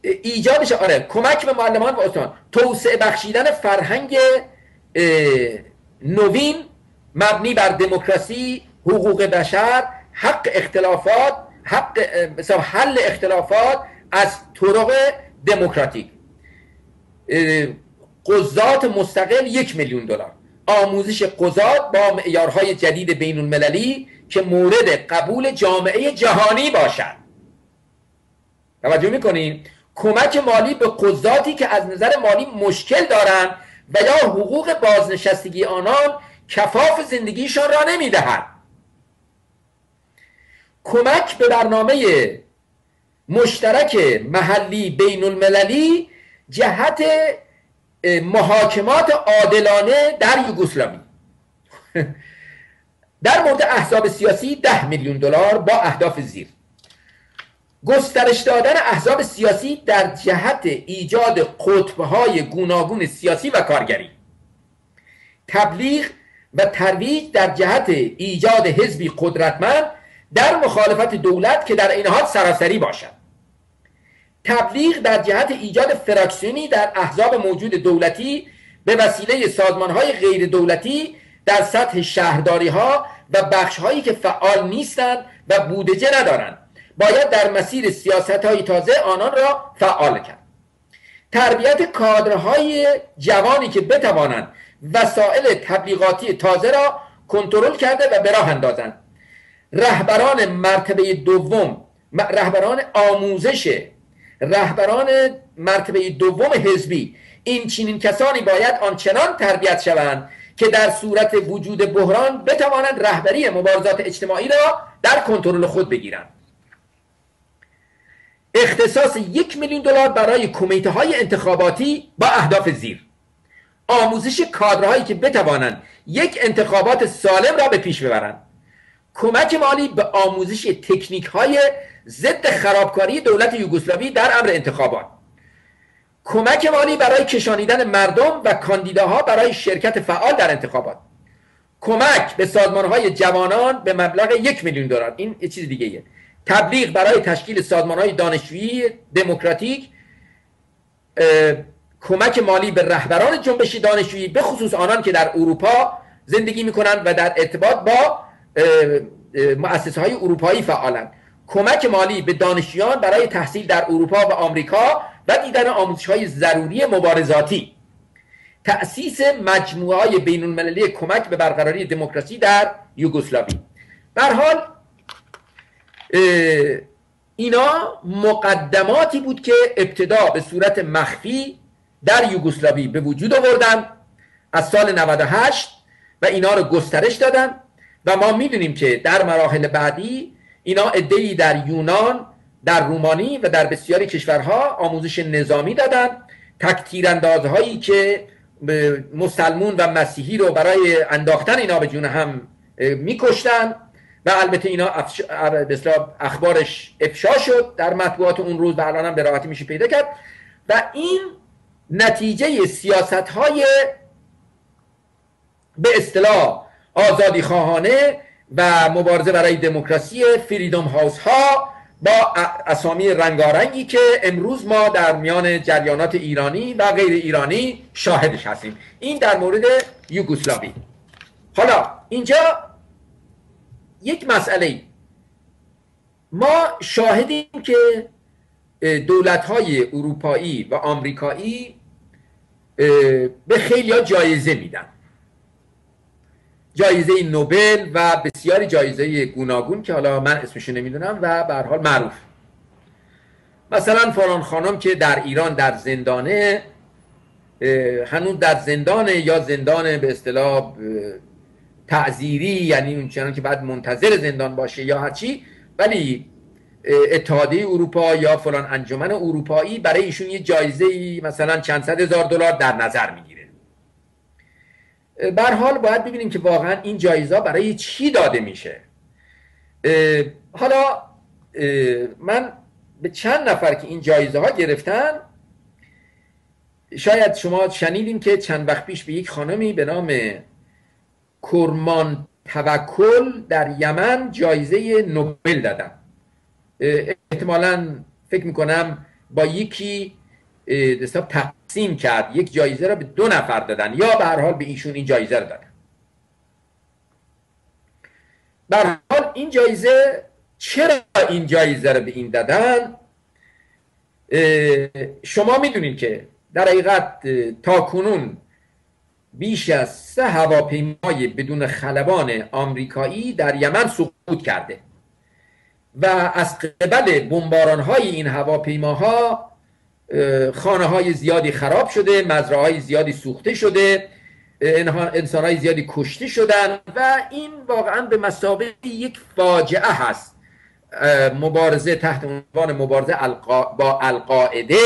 ایجادش کمک به معلمان و استادان، توسعه بخشیدن فرهنگ نوین مبنی بر دموکراسی، حقوق بشر، حق حل اختلافات از طرق دموکراتیک. قضات مستقل 1 میلیون دلار. آموزش قضات با معیارهای جدید بین المللی که مورد قبول جامعه جهانی باشد. توجه میکنین؟ کمک مالی به قضاتی که از نظر مالی مشکل دارند و یا حقوق بازنشستگی آنان کفاف زندگیشان را نمیدهد. کمک به برنامه مشترک محلی بین المللی جهت محاکمات عادلانه در یوگسلاوی. در مورد احزاب سیاسی 10 میلیون دلار با اهداف زیر: گسترش دادن احزاب سیاسی در جهت ایجاد قطب‌های گوناگون سیاسی و کارگری. تبلیغ و ترویج در جهت ایجاد حزبی قدرتمند در مخالفت دولت که در این حال سراسری باشد. تبلیغ در جهت ایجاد فراکسیونی در احزاب موجود دولتی به وسیله سازمان‌های غیر دولتی در سطح شهرداری‌ها و بخش‌هایی که فعال نیستند و بودجه ندارند، باید در مسیر سیاست‌های تازه آنان را فعال کرد. تربیت کادرهای جوانی که بتوانند وسایل تبلیغاتی تازه را کنترل کرده و به راه اندازند. رهبران مرتبه دوم، رهبران آموزش، رهبران مرتبه دوم حزبی، این چنین کسانی باید آنچنان تربیت شوند که در صورت وجود بحران بتوانند رهبری مبارزات اجتماعی را در کنترل خود بگیرند. اختصاص $1,000,000 برای کمیته های انتخاباتی با اهداف زیر: آموزش کادرهایی که بتوانند یک انتخابات سالم را به پیش ببرند، کمک مالی به آموزش تکنیک های ضد خرابکاری دولت یوگسلاوی در امر انتخابات، کمک مالی برای کشانیدن مردم و کاندیداها برای شرکت فعال در انتخابات، کمک به سازمانهای جوانان به مبلغ $1,000,000. این یه چیز دیگه ایه. تبلیغ برای تشکیل سازمانهای دانشجویی دموکراتیک، کمک مالی به رهبران جنبش دانشجویی به خصوص آنان که در اروپا زندگی میکنند و در ارتباط با مؤسسه های اروپایی فعالند، کمک مالی به دانشجویان برای تحصیل در اروپا و آمریکا و دیدن آموزش های ضروری مبارزاتی، تأسیس مجموعه های بین المللی کمک به برقراری دموکراسی در یوگسلاوی. به هر حال اینا مقدماتی بود که ابتدا به صورت مخفی در یوگسلاوی به وجود آوردن از سال 98 و اینا رو گسترش دادن و ما میدونیم که در مراحل بعدی اینا عده‌ای در یونان، در رومانی و در بسیاری کشورها آموزش نظامی دادن، تکتیراندازهایی که مسلمون و مسیحی رو برای انداختن اینا به جون هم میکشتن و البته اینا اخبارش افشا شد در مطبوعات اون روز و الان هم به راحتی میشه پیدا کرد و این نتیجه سیاست‌های به اصطلاح آزادی خواهانه و مبارزه برای دموکراسی فریدم هاوس ها با اسامی رنگارنگی که امروز ما در میان جریانات ایرانی و غیر ایرانی شاهدش هستیم. این در مورد یوگسلاوی. حالا اینجا یک مسئله، ما شاهدیم که دولت‌های اروپایی و آمریکایی به خیلی‌ها جایزه میدن، جایزه نوبل و بسیاری جایزه گوناگون که حالا من اسمشو نمیدونم و به هر حال معروف. مثلا فلان خانم که در ایران در زندانه، هنوز در زندانه یا زندان به اصطلاح تعزیری، یعنی اون چنان که بعد منتظر زندان باشه یا هرچی، ولی اتحادیه اروپا یا فلان انجمن اروپایی برای ایشون یه جایزه مثلا چند صد هزار دلار در نظر میگیره. به هر حال باید ببینیم که واقعا این جایزه برای چی داده میشه. حالا من به چند نفر که این جایزه ها گرفتن، شاید شما شنیدین که چند وقت پیش به یک خانمی به نام کرمان توکل در یمن جایزه نوبل دادن. احتمالاً فکر میکنم با یکی تقسیم کرد، یک جایزه را به 2 نفر دادن یا به هر حال به ایشون این جایزه رو دادن. به هر حال این جایزه، چرا این جایزه رو به این دادن؟ شما میدونین که در حقیقت تا کنون بیش از 3 هواپیمای بدون خلبان آمریکایی در یمن سقوط کرده و از قبل بمباران‌های این هواپیماها خانه‌های زیادی خراب شده، مزرعه‌های زیادی سوخته شده، انسان‌های زیادی کشته شدن و این واقعاً به مثابه یک فاجعه هست. مبارزه تحت عنوان مبارزه با القاعده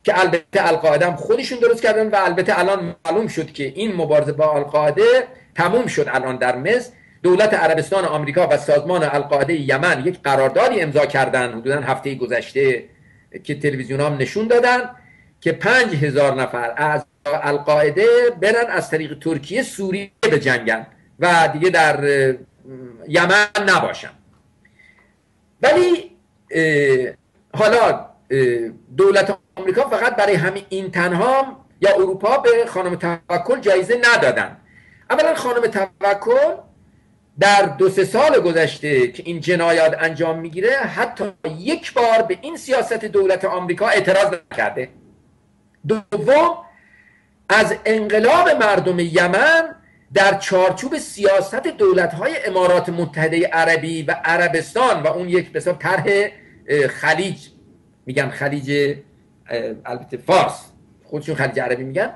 که البته القاعده هم خودشون درست کردن و البته الان معلوم شد که این مبارزه با القاعده تموم شد. الان در مصر دولت عربستان آمریکا و سازمان القاعده یمن یک قراردادی امضا کردن حدوداً هفته گذشته که تلویزیون هم نشون دادن که 5000 نفر از القاعده برن از طریق ترکیه سوریه بجنگن و دیگه در یمن نباشن. ولی حالا دولت آمریکا فقط برای همین این تنها یا اروپا به خانم توکل جایزه ندادن. اولا خانم توکل در 2-3 سال گذشته که این جنایات انجام میگیره حتی یک بار به این سیاست دولت آمریکا اعتراض نکرده. دوم، از انقلاب مردم یمن در چارچوب سیاست دولت‌های امارات متحده عربی و عربستان و اون یک به حساب طرح خلیج، میگن خلیج البته فارس، خودشون خلیج عربی میگن،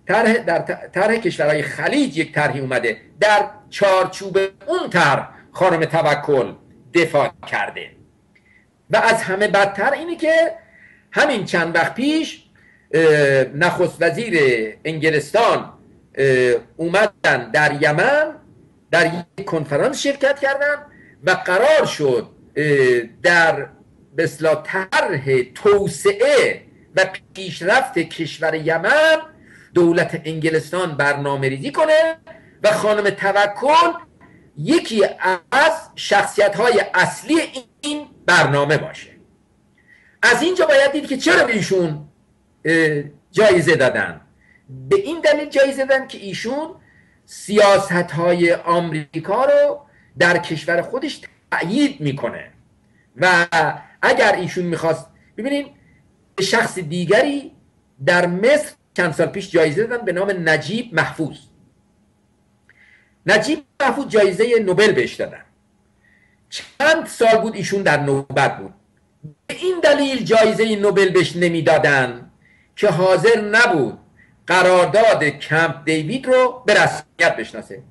در طرح کشورهای خلیج یک طرحی اومده، در چارچوب اون طرح خانم توکل دفاع کرده. و از همه بدتر اینه که همین چند وقت پیش نخست وزیر انگلستان اومدن در یمن در یک کنفرانس شرکت کردن و قرار شد در به اصطلاح طرح توسعه و پیشرفت کشور یمن دولت انگلستان برنامه ریزی کنه و خانم توکل یکی از شخصیت‌های اصلی این برنامه باشه. از اینجا باید دید که چرا به ایشون جایزه دادن. به این دلیل جایزه دادن که ایشون سیاست‌های آمریکا رو در کشور خودش تأیید میکنه و اگر ایشون میخواست، ببینین شخص دیگری در مصر چند سال پیش جایزه دادن به نام نجیب محفوظ. نجیب محفوظ جایزه نوبل بهش دادن. چند سال بود ایشون در نوبت بود. به این دلیل جایزه نوبل بهش نمیدادن که حاضر نبود قرارداد کمپ دیوید رو به رسمیت بشناسه.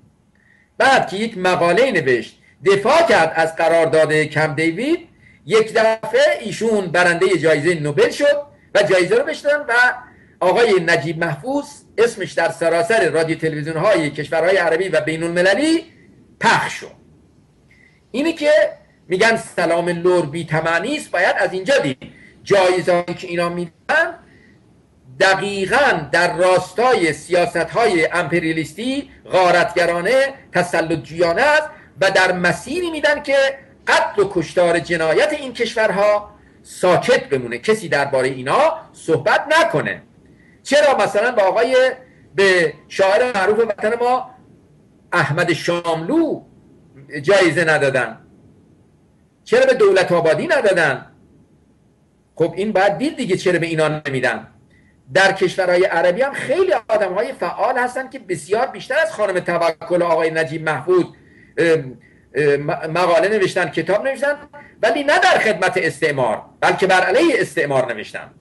بعد که یک مقاله نوشت دفاع کرد از قرارداد کمپ دیوید، یک دفعه ایشون برنده جایزه نوبل شد و جایزه رو بهش دادن و آقای نجیب محفوظ اسمش در سراسر رادیو تلویزیون های کشورهای عربی و بین المللی پخش شد. اینی که میگن سلام لور بی تمنی است، باید از اینجا دید جایزه‌ای که اینا میدن دقیقاً در راستای سیاست‌های امپریالیستی، غارتگرانه، تسلط جویانه است و در مسیری میدن که قتل و کشتار جنایت این کشورها ساکت بمونه، کسی درباره اینا صحبت نکنه. چرا مثلا به شاعر معروف وطن ما احمد شاملو جایزه ندادن؟ چرا به دولت آبادی ندادن؟ خب این باید دید دیگه چرا به اینا نمیدن. در کشورهای عربی هم خیلی آدم‌های فعال هستن که بسیار بیشتر از خانم توکل و آقای نجیب محفوظ مقاله نوشتن، کتاب نوشتن، ولی نه در خدمت استعمار بلکه بر علیه استعمار نوشتن.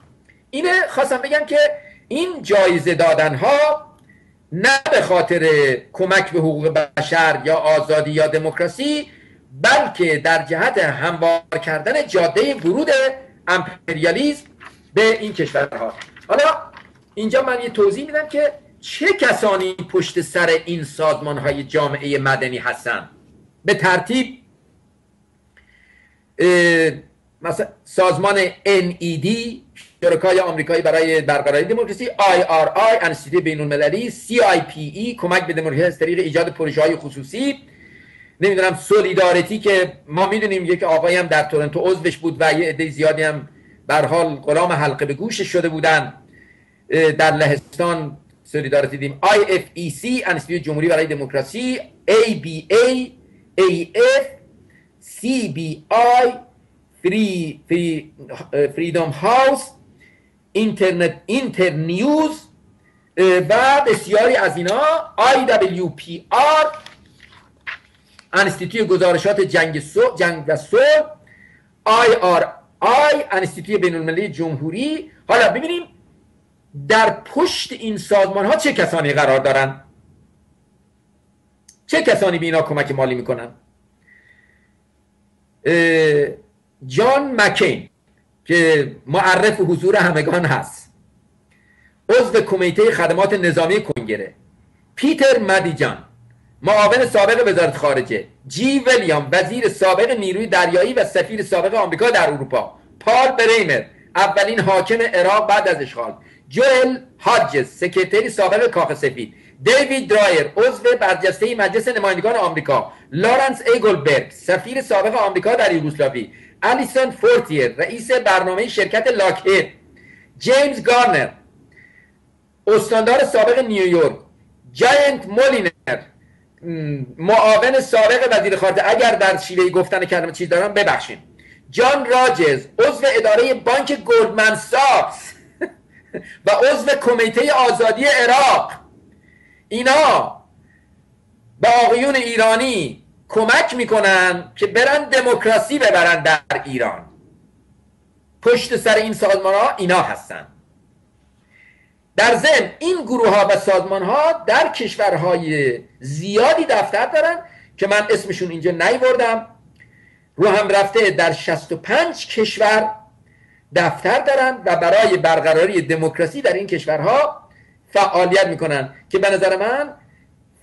اینه خواستم بگم که این جایزه دادن ها نه به خاطر کمک به حقوق بشر یا آزادی یا دموکراسی، بلکه در جهت هموار کردن جاده ورود امپریالیسم به این کشورها. حالا اینجا من یه توضیح میدم که چه کسانی پشت سر این سازمان‌های جامعه مدنی هستن. به ترتیب مثلا سازمان NED، شرکای آمریکایی برای برقراری دموکراسی، IRI، انستیتوی بین‌المللی، CIPE، کمک به دموکراسی از طریق ایجاد پروژه‌های خصوصی، نمیدونم سولیداریتی که ما میدونیم یک آقایی هم در تورنتو عضوش بود و یه عده زیادی هم به هر حال غلام حلقه به گوش شده بودن. در لهستان سولیداریتی دیدیم. IFEC، انستیتوی جمهوری برای دموکراسی، ABA، AF، CBI، فریدم هاوس، اینترنیوز و بسیاری از اینا، IWPR، انستیتوی گزارشات جنگ و صلح، IRI، انستیتوی بین‌المللی جمهوری. حالا ببینیم در پشت این سازمان ها چه کسانی قرار دارن، چه کسانی به اینا کمک مالی میکنن. جان مکین که معرف حضور همگان هست، عضو کمیته خدمات نظامی کنگره. پیتر مدیجان، معاون سابق وزارت خارجه. جی ویلیام، وزیر سابق نیروی دریایی و سفیر سابق آمریکا در اروپا. پال بریمر، اولین حاکم عراق بعد از اشغال. جوئل هاجز، سکرتری سابق کاخ سفید. دیوید درایر عضو برجسته مجلس نمایندگان آمریکا، لارنس ای گولدبرگ سفیر سابق آمریکا در یوگسلاوی، الیسون فورتیر رئیس برنامه شرکت لاکهید، جیمز گارنر استاندار سابق نیویورک، جاینت مولینر معاون سابق وزیر خارجه، اگر در شیوه گفتن کلمه چیز دارم ببخشید، جان راجرز عضو اداره بانک گلدمن ساکس و عضو کمیته آزادی عراق، اینا به آقایون ایرانی کمک میکنن که برن دموکراسی ببرن در ایران. پشت سر این سازمان ها اینا هستن. در ضمن این گروه ها و سازمان ها در کشورهای زیادی دفتر دارن که من اسمشون اینجا نیاوردم، رو هم رفته در 65 کشور دفتر دارن و برای برقراری دموکراسی در این کشورها فعالیت میکنن که به نظر من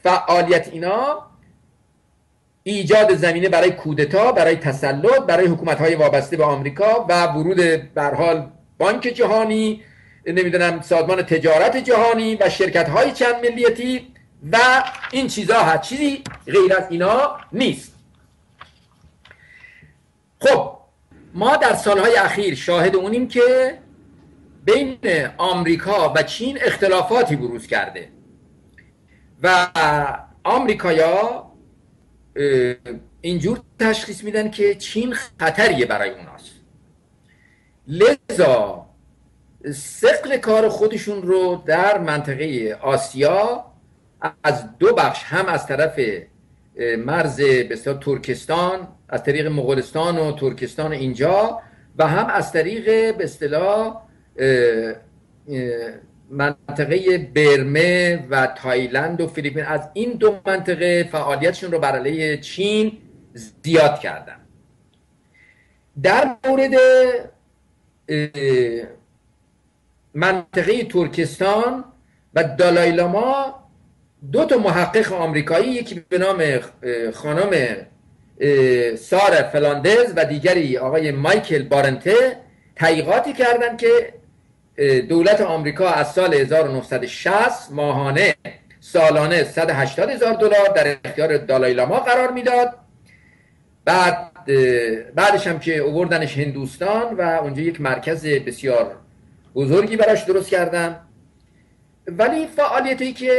فعالیت اینا ایجاد زمینه برای کودتا، برای تسلط، برای حکومت‌های وابسته به آمریکا و ورود به هر حال بانک جهانی، نمیدونم سازمان تجارت جهانی و شرکت‌های چند ملیتی و این چیزها هر چیزی غیر از اینا نیست. خب ما در سالهای اخیر شاهد اونیم که بین آمریکا و چین اختلافاتی بروز کرده و آمریکایا اینجور تشخیص میدن که چین خطریه برای اوناست، لذا ثقل کار خودشون رو در منطقه آسیا از دو بخش، هم از طرف مرز به اصطلاح ترکستان از طریق مغولستان و ترکستان اینجا و هم از طریق به اصطلاح منطقه برمه و تایلند و فیلیپین، از این دو منطقه فعالیتشون رو بر علیه چین زیاد کردن. در مورد منطقه ترکستان و دالای لاما دو تا محقق آمریکایی، یکی به نام خانم سارا فلاندز و دیگری آقای مایکل بارنته، تحقیقاتی کردند که دولت آمریکا از سال 1960 ماهانه سالانه $180,000 در اختیار دالای لاما قرار میداد. بعدش هم که آوردنش هندوستان و اونجا یک مرکز بسیار بزرگی براش درست کردن. ولی فعالیتی که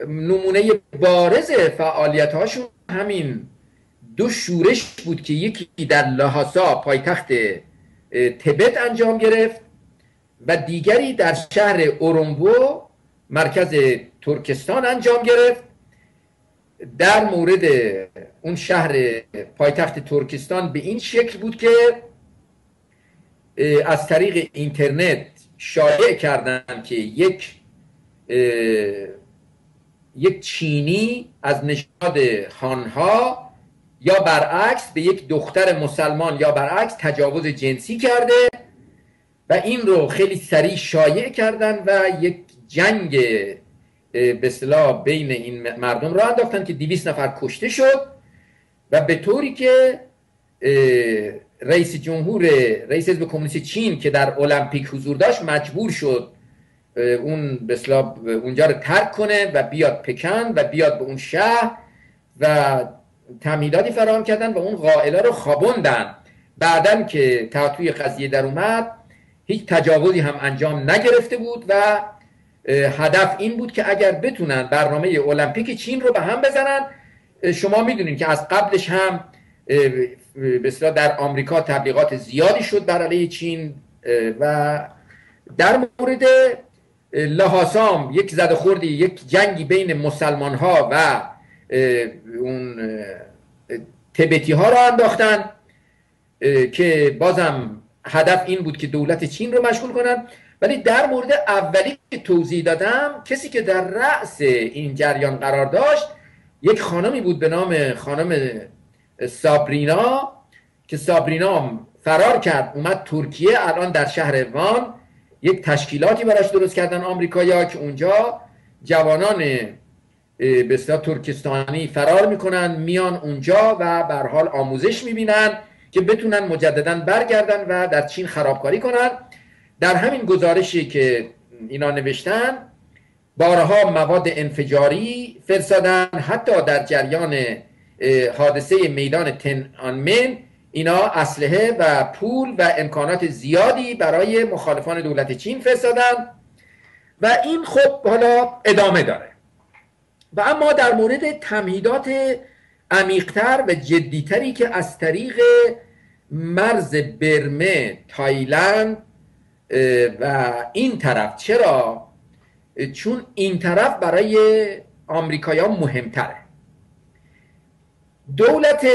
نمونه بارز فعالیت هاشون همین دو شورش بود که یکی در لاهاسا پایتخت تبت انجام گرفت و دیگری در شهر اورنبو مرکز ترکستان انجام گرفت. در مورد اون شهر پایتخت ترکستان به این شکل بود که از طریق اینترنت شایع کردن که یک چینی از نژاد خانها یا برعکس به یک دختر مسلمان یا برعکس تجاوز جنسی کرده و این رو خیلی سریع شایع کردن و یک جنگ به اصطلاح بین این مردم را انداختن که 200 نفر کشته شد و به طوری که رئیس حزب کمونیست چین که در المپیک حضور داشت مجبور شد اون به اصطلاح اونجا رو ترک کنه و بیاد پکن و بیاد به اون شهر و تمهیداتی فراهم کردن و اون قائله رو خوابوندن. بعدن که توی قضیه در اومد هیچ تجاوزی هم انجام نگرفته بود و هدف این بود که اگر بتونن برنامه المپیک چین رو به هم بزنن. شما میدونین که از قبلش هم به اصطلاح در آمریکا تبلیغات زیادی شد بر علیه چین و در مورد لاهاسام یک زد خوردی، یک جنگی بین مسلمان ها و اون تبتی ها را انداختن که بازم هدف این بود که دولت چین رو مشغول کنن. ولی در مورد اولی که توضیح دادم، کسی که در رأس این جریان قرار داشت یک خانمی بود به نام خانم سابرینا که سابرینا فرار کرد اومد ترکیه، الان در شهر وان یک تشکیلاتی براش درست کردن آمریکایی‌ها که اونجا جوانان به اصطلاح ترکستانی فرار میکنن میان اونجا و به هر حال آموزش میبینن که بتونن مجددا برگردن و در چین خرابکاری کنن. در همین گزارشی که اینا نوشتن بارها مواد انفجاری فرستادن، حتی در جریان حادثه میدان تنانمن اینا اسلحه و پول و امکانات زیادی برای مخالفان دولت چین فرستادن و این خب حالا ادامه داره. و اما در مورد تمهیدات عمیق‌تر و جدیتری که از طریق مرز برمه، تایلند و این طرف، چرا؟ چون این طرف برای آمریکایی‌ها مهمتره. دولت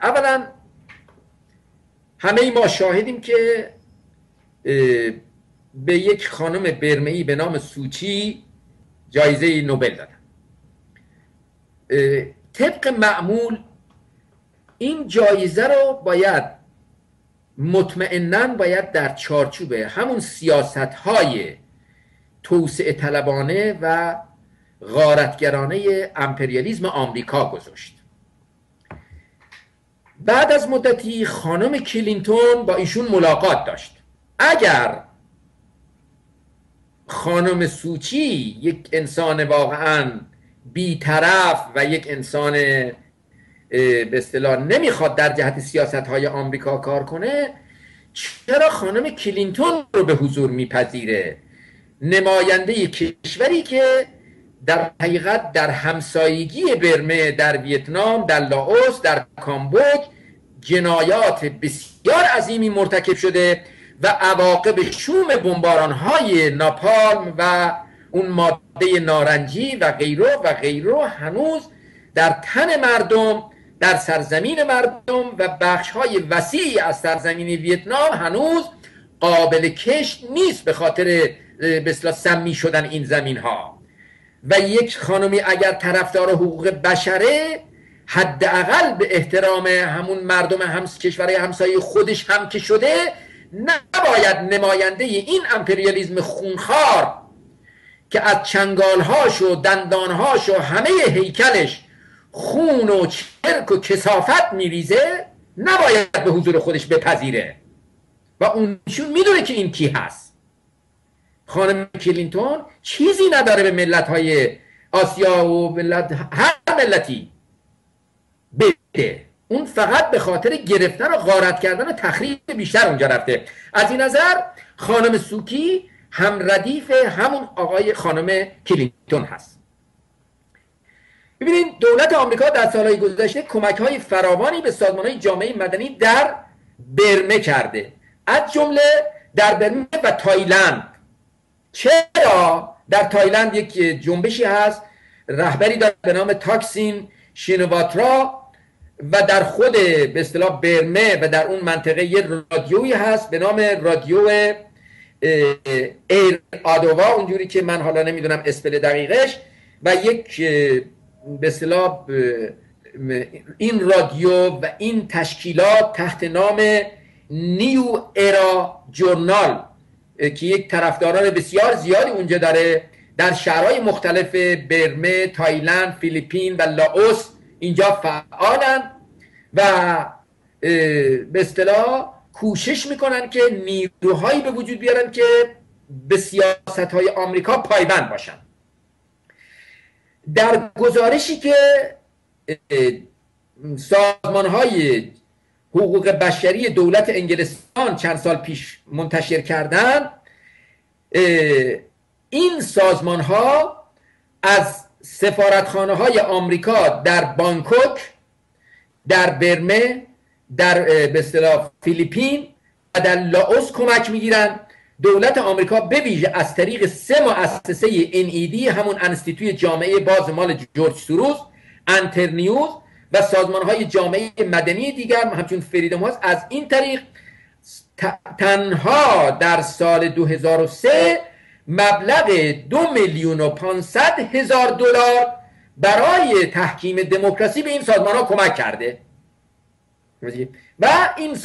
اولا همه ما شاهدیم که به یک خانم برمه‌ای به نام سوچی جایزه نوبل دادن. طبق معمول این جایزه رو مطمئناً باید در چارچوب همون سیاست‌های توسعه طلبانه و غارتگرانه امپریالیسم آمریکا گذاشت. بعد از مدتی خانم کلینتون با ایشون ملاقات داشت. اگر خانم سوچی یک انسان واقعاً بی‌طرف و یک انسان به اصطلاح نمیخواد در جهت سیاست‌های آمریکا کار کنه، چرا خانم کلینتون رو به حضور میپذیره؟ نماینده کشوری که در حقیقت در همسایگی برمه، در ویتنام، در لاوس، در کامبوج جنایات بسیار عظیمی مرتکب شده و عواقب شوم بمباران‌های ناپالم و اون ماده نارنجی و غیره هنوز در تن مردم، در سرزمین مردم و بخش‌های وسیعی از سرزمین ویتنام هنوز قابل کشت نیست به خاطر به اصطلاح سمی شدن این زمین‌ها. و یک خانمی اگر طرفدار حقوق بشره، حداقل به احترام همون مردم کشورهای همسایه خودش هم که شده، نباید نماینده این امپریالیسم خونخوار که از چنگالهاش و دندانهاش و همه هیکلش خون و چرک و کثافت میریزه، نباید به حضور خودش بپذیره. و اونشون میدونه که این کی هست. خانم کلینتون چیزی نداره به ملت‌های آسیا و هر ملتی بده، اون فقط به خاطر گرفتن و غارت کردن و تخریب بیشتر اونجا رفته. از این نظر خانم سوکی هم ردیف همون آقای خانم کلینتون هست. ببینید دولت آمریکا در سالهای گذشته کمک‌های فراوانی به سازمان‌های جامعه مدنی در برمه کرده، از جمله در برمه و تایلند. چرا؟ در تایلند یک جنبشی هست، رهبری داره به نام تاکسین شینواترا و در خود به اصطلاح برمه و در اون منطقه یه رادیویی هست به نام رادیو ایر آدوا، اونجوری که من حالا نمیدونم اسپل دقیقش، و یک به اصطلاح این رادیو و این تشکیلات تحت نام نیو ایرا جورنال که یک طرفداران بسیار زیادی اونجا داره، در شهرهای مختلف برمه، تایلند، فیلیپین و لاوس اینجا فعالن و به اصطلاح کوشش میکنن که نیروهایی به وجود بیارن که به سیاست‌های آمریکا پایبند باشن. در گزارشی که سازمان‌های حقوق بشری دولت انگلستان چند سال پیش منتشر کردن، این سازمان‌ها از سفارتخانه‌های آمریکا در بانکوک، در برمه، در به اصطلاح فیلیپین و در لاوس کمک میگیرن. دولت آمریکا به ویژه از طریق 3 مؤسسه NED، همون انستیتوی جامعه باز مال جورج سوروس، انترنیوز و سازمان‌های جامعه مدنی دیگر همچون فریدم هاوس، از این طریق تنها در سال 2003 مبلغ 2,500,000 دلار برای تحکیم دموکراسی به این سازمان‌ها کمک کرده و این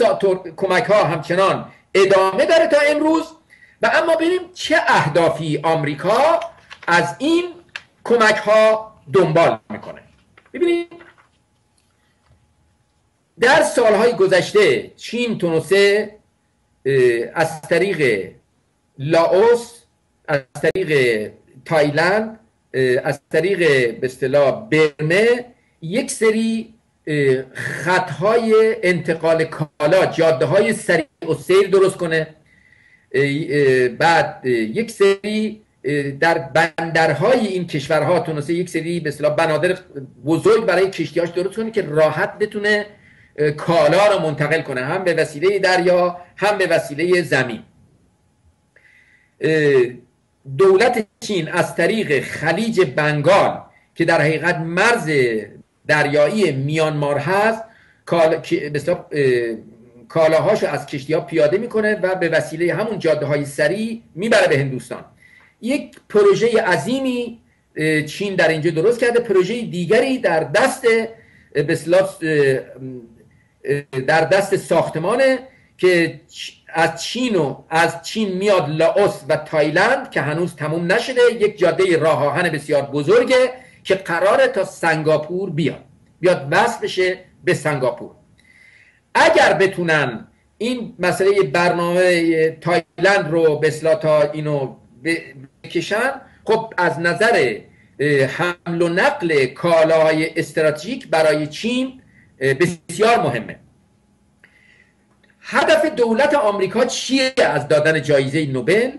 کمک‌ها همچنان ادامه داره تا امروز. و اما ببینیم چه اهدافی آمریکا از این کمک‌ها دنبال میکنه. ببینید در سالهای گذشته چین تونسته از طریق لاوس، از طریق تایلند از طریق به اصطلاح برمه یک سری خطهای انتقال کالا، جاده های سریع و سیر درست کنه. بعد یک سری در بندرهای این کشورها تونسته یک سری به اصطلاح بنادر بزرگ برای کشتیاش درست کنه که راحت بتونه کالا رو منتقل کنه، هم به وسیله دریا هم به وسیله زمین. دولت چین از طریق خلیج بنگال که در حقیقت مرز دریایی میانمار هست کالاهاشو از کشتی ها پیاده میکنه و به وسیله همون جاده های سریع میبره به هندوستان. یک پروژه عظیمی چین در اینجا درست کرده. پروژه دیگری در دست ساختمانه که از چین میاد لاوس و تایلند که هنوز تموم نشده. یک جاده راه آهن بسیار بزرگه که قراره تا سنگاپور بیاد وصل بشه به سنگاپور. اگر بتونن این مسئله برنامه تایلند رو به اصطلاح تا اینو بکشن، خب از نظر حمل و نقل کالاهای استراتژیک برای چین بسیار مهمه. هدف دولت آمریکا چیه از دادن جایزه نوبل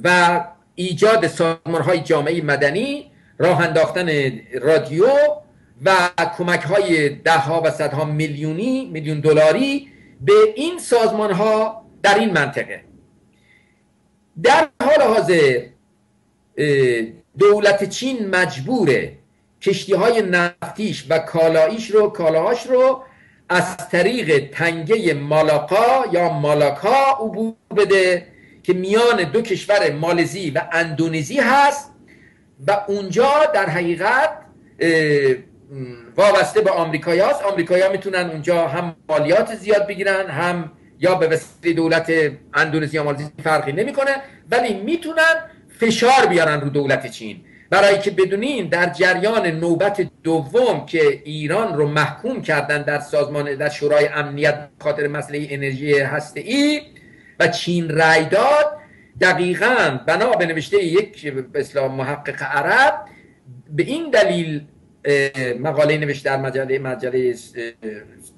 و ایجاد سازمان‌های جامعه مدنی، راه انداختن رادیو و کمک‌های ده‌ها و صدها میلیون دلاری به این سازمان‌ها در این منطقه؟ در حال حاضر دولت چین مجبوره کشتی‌های نفتیش و کالاهاش رو از طریق تنگه مالاکا یا مالاکا عبور بده که میان دو کشور مالزی و اندونزی هست و اونجا در حقیقت وابسته به آمریکایی‌هاست. آمریکایی‌ها میتونن اونجا هم مالیات زیاد بگیرن، هم یا به وسیله دولت اندونزی یا مالزی فرقی نمیکنه، ولی میتونن فشار بیارن رو دولت چین. برای که بدونین در جریان نوبت دوم که ایران رو محکوم کردن در شورای امنیت خاطر مسئله انرژی هسته‌ای و چین رأی داد، دقیقاً بنا به نوشته یک به اصطلاح محقق عرب به این دلیل مقاله نوشته در مجله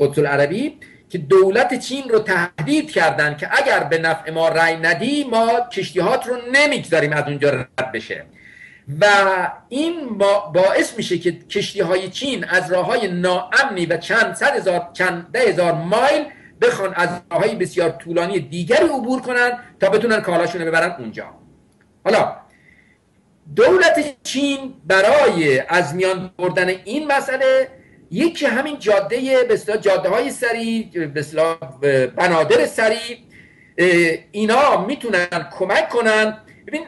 قدس العربی که دولت چین رو تهدید کردن که اگر به نفع ما رأی ندی ما کشتیهات رو نمیگذاریم از اونجا رد بشه و این باعث میشه که کشتی‌های چین از راه‌های ناامنی و چند ده هزار مایل بخوان از راه‌های بسیار طولانی دیگری عبور کنن تا بتونن کالاشون رو ببرن اونجا. حالا دولت چین برای از میان بردن این مسئله یکی همین جاده به اصطلاح جاده‌های سریع، به اصطلاح بنادر سریع، اینا میتونن کمک کنن. ببین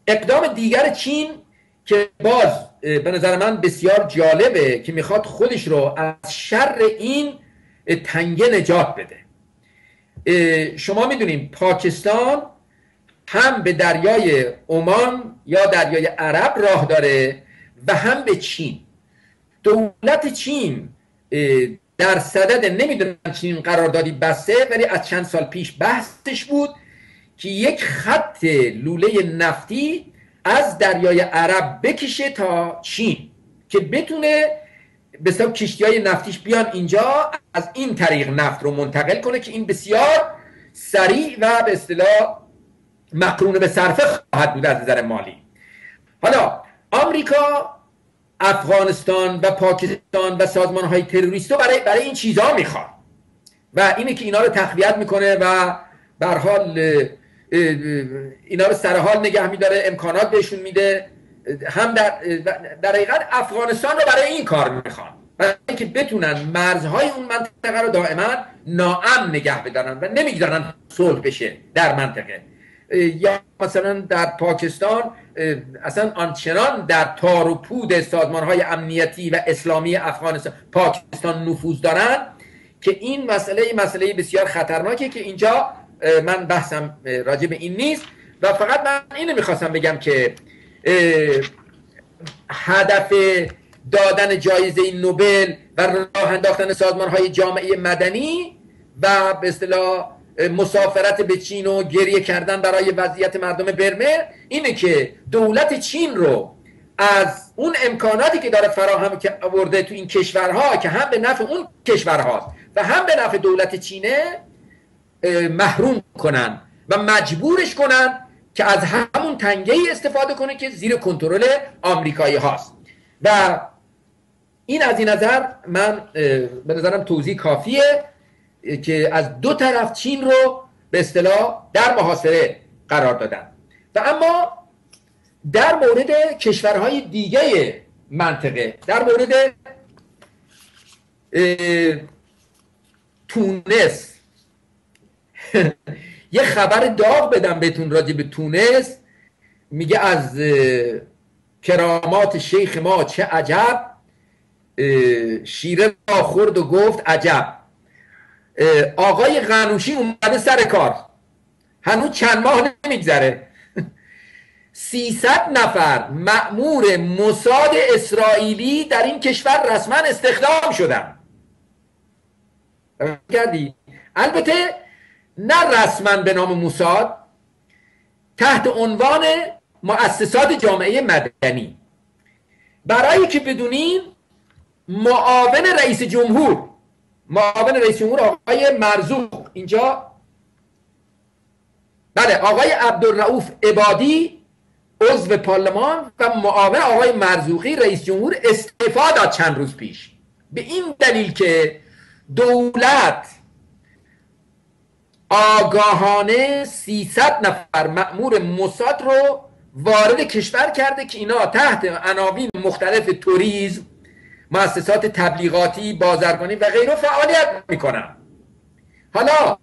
اقدام دیگر چین که باز به نظر من بسیار جالبه که میخواد خودش رو از شر این تنگه نجات بده. شما میدونیم پاکستان هم به دریای عمان یا دریای عرب راه داره و هم به چین. دولت چین در صدد، نمیدونم چین قراردادی بسته، ولی از چند سال پیش بحثش بود که یک خط لوله نفتی از دریای عرب بکشه تا چین که بتونه به اصطلاح کشتی‌های نفتیش بیان اینجا از این طریق نفت رو منتقل کنه که این بسیار سریع و به اصطلاح مقرون به صرفه خواهد بود از نظر مالی. حالا آمریکا، افغانستان و پاکستان و سازمان‌های تروریستی برای این چیزها میخواد و اینه که اینا رو تقویت میکنه و به هر حال اینا رو سر حال نگه میداره، امکانات بهشون میده. هم در حقیقت افغانستان رو برای این کار میخوان، برای اینکه بتونن مرزهای اون منطقه رو دائما ناامن نگه بدارن و نمیگذارن صلح بشه در منطقه. یا مثلا در پاکستان اصلا آنچنان در تار و پود سازمانهای امنیتی و اسلامی افغانستان پاکستان نفوذ دارن که این مسئله بسیار خطرناکه که اینجا من بحثم راجع به این نیست و فقط من اینو میخواستم بگم که هدف دادن جایزه نوبل و راه انداختن سازمان‌های جامعه مدنی و به اصطلاح مسافرت به چین و گریه کردن برای وضعیت مردم برمه اینه که دولت چین رو از اون امکاناتی که داره فراهم که آورده تو این کشورها که هم به نفع اون کشورهاست و هم به نفع دولت چینه محروم کنن و مجبورش کنن که از همون تنگه استفاده کنه که زیر کنترل آمریکایی هاست. و این از این نظر من به نظرم توضیح کافیه که از دو طرف چین رو به اصطلاح در محاصره قرار دادن. و اما در مورد کشورهای دیگه منطقه، در مورد تونس یه خبر داغ بدم بهتون راجع به تونس. میگه از کرامات شیخ ما چه عجب، شیره را خورد و گفت عجب. آقای قنوشی اومده سر کار، هنوز چند ماه نمیگذره 300 نفر مأمور موساد اسرائیلی در این کشور رسما استخدام شدن. کردی؟ البته نه رسما به نام موساد، تحت عنوان مؤسسات جامعه مدنی. برای که بدونین معاون رئیس جمهور آقای مرزوق اینجا، بله، آقای عبدالرؤوف عبادی عضو پارلمان و معاون آقای مرزوقی رئیس جمهور استعفا داد چند روز پیش، به این دلیل که دولت آگاهانه 300 نفر مأمور موساد رو وارد کشور کرده که اینا تحت عناوین مختلف توریسم، مؤسسات تبلیغاتی، بازرگانی و غیره فعالیت میکنن. حالا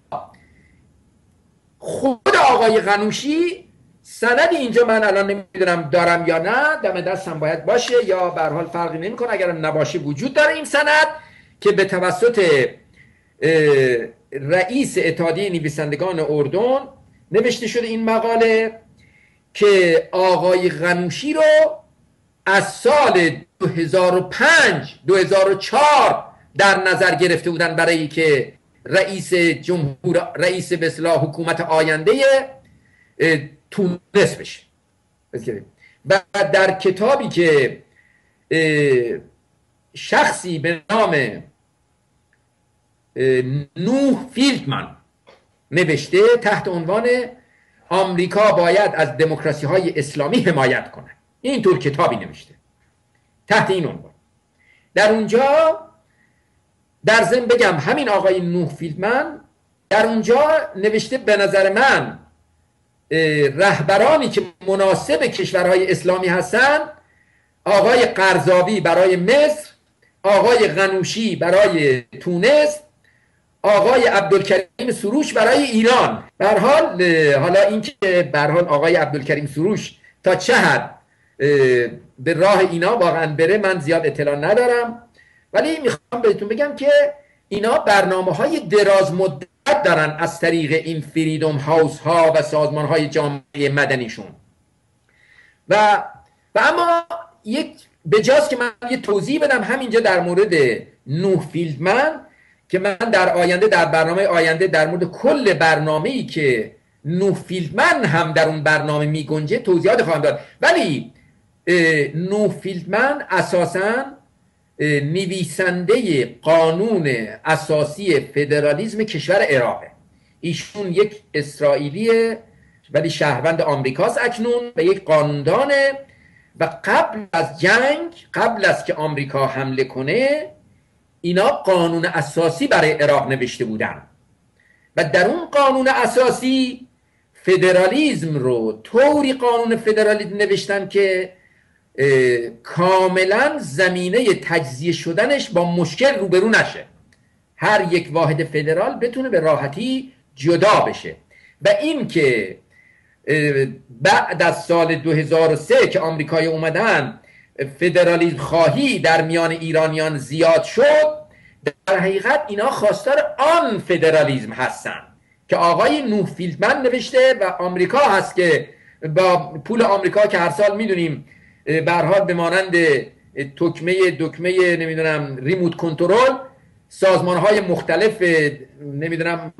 خود آقای قنوشی سندی اینجا من الان نمیدونم دارم یا نه، دم دستم باید باشه یا به هر حال فرقی نمیکنه، اگرم نباشه وجود داره این سند که به توسط رئیس اتحادیه نویسندگان اردن نوشته شده این مقاله که آقای قنوشی رو از سال 2004 در نظر گرفته بودن برای که رئیس به اصطلاح حکومت آینده تونس بشه. و در کتابی که شخصی به نام نوح فیلدمن نوشته تحت عنوان آمریکا باید از دموکراسی های اسلامی حمایت کنه، اینطور کتابی نوشته تحت این عنوان. در اونجا در ضمن بگم همین آقای نوح فیلدمن در اونجا نوشته به نظر من رهبرانی که مناسب کشورهای اسلامی هستن آقای قرضاوی برای مصر، آقای قنوشی برای تونس، آقای عبدالکریم سروش برای ایران. به هر حال حالا اینکه به هر حال آقای عبدالکریم سروش تا چه حد به راه اینا واقعا بره من زیاد اطلاع ندارم، ولی میخوام بهتون بگم که اینا برنامه‌های دراز مدت دارن از طریق این فریدم هاوس ها و سازمان های جامعه مدنیشون. و اما یک بجاست که من یه توضیح بدم همینجا در مورد نوح فیلدمن که من در آینده در برنامه آینده در مورد کل برنامه‌ای که نوح فیلدمن هم در اون برنامه میگنجه توضیحات خواهم داد. ولی نوح فیلدمن اساساً نویسنده قانون اساسی فدرالیسم کشور عراقه. ایشون یک اسرائیلیه ولی شهروند آمریکاست اکنون و یک قانوندانه و قبل از جنگ، قبل از که آمریکا حمله کنه، اینا قانون اساسی برای عراق نوشته بودن و در اون قانون اساسی فدرالیسم رو طوری قانون فدرالیسم نوشتن که کاملا زمینه تجزیه شدنش با مشکل روبرو نشه، هر یک واحد فدرال بتونه به راحتی جدا بشه. و این که بعد از سال 2003 که آمریکایی اومدن فدرالیسم خواهی در میان ایرانیان زیاد شد، در حقیقت اینا خواستار آن فدرالیسم هستن که آقای نوح فیلدمن نوشته و آمریکا هست که با پول آمریکا که هر سال میدونیم به هر حال به مانند دکمه نمیدونم ریموت کنترل سازمان‌های مختلف نمیدونم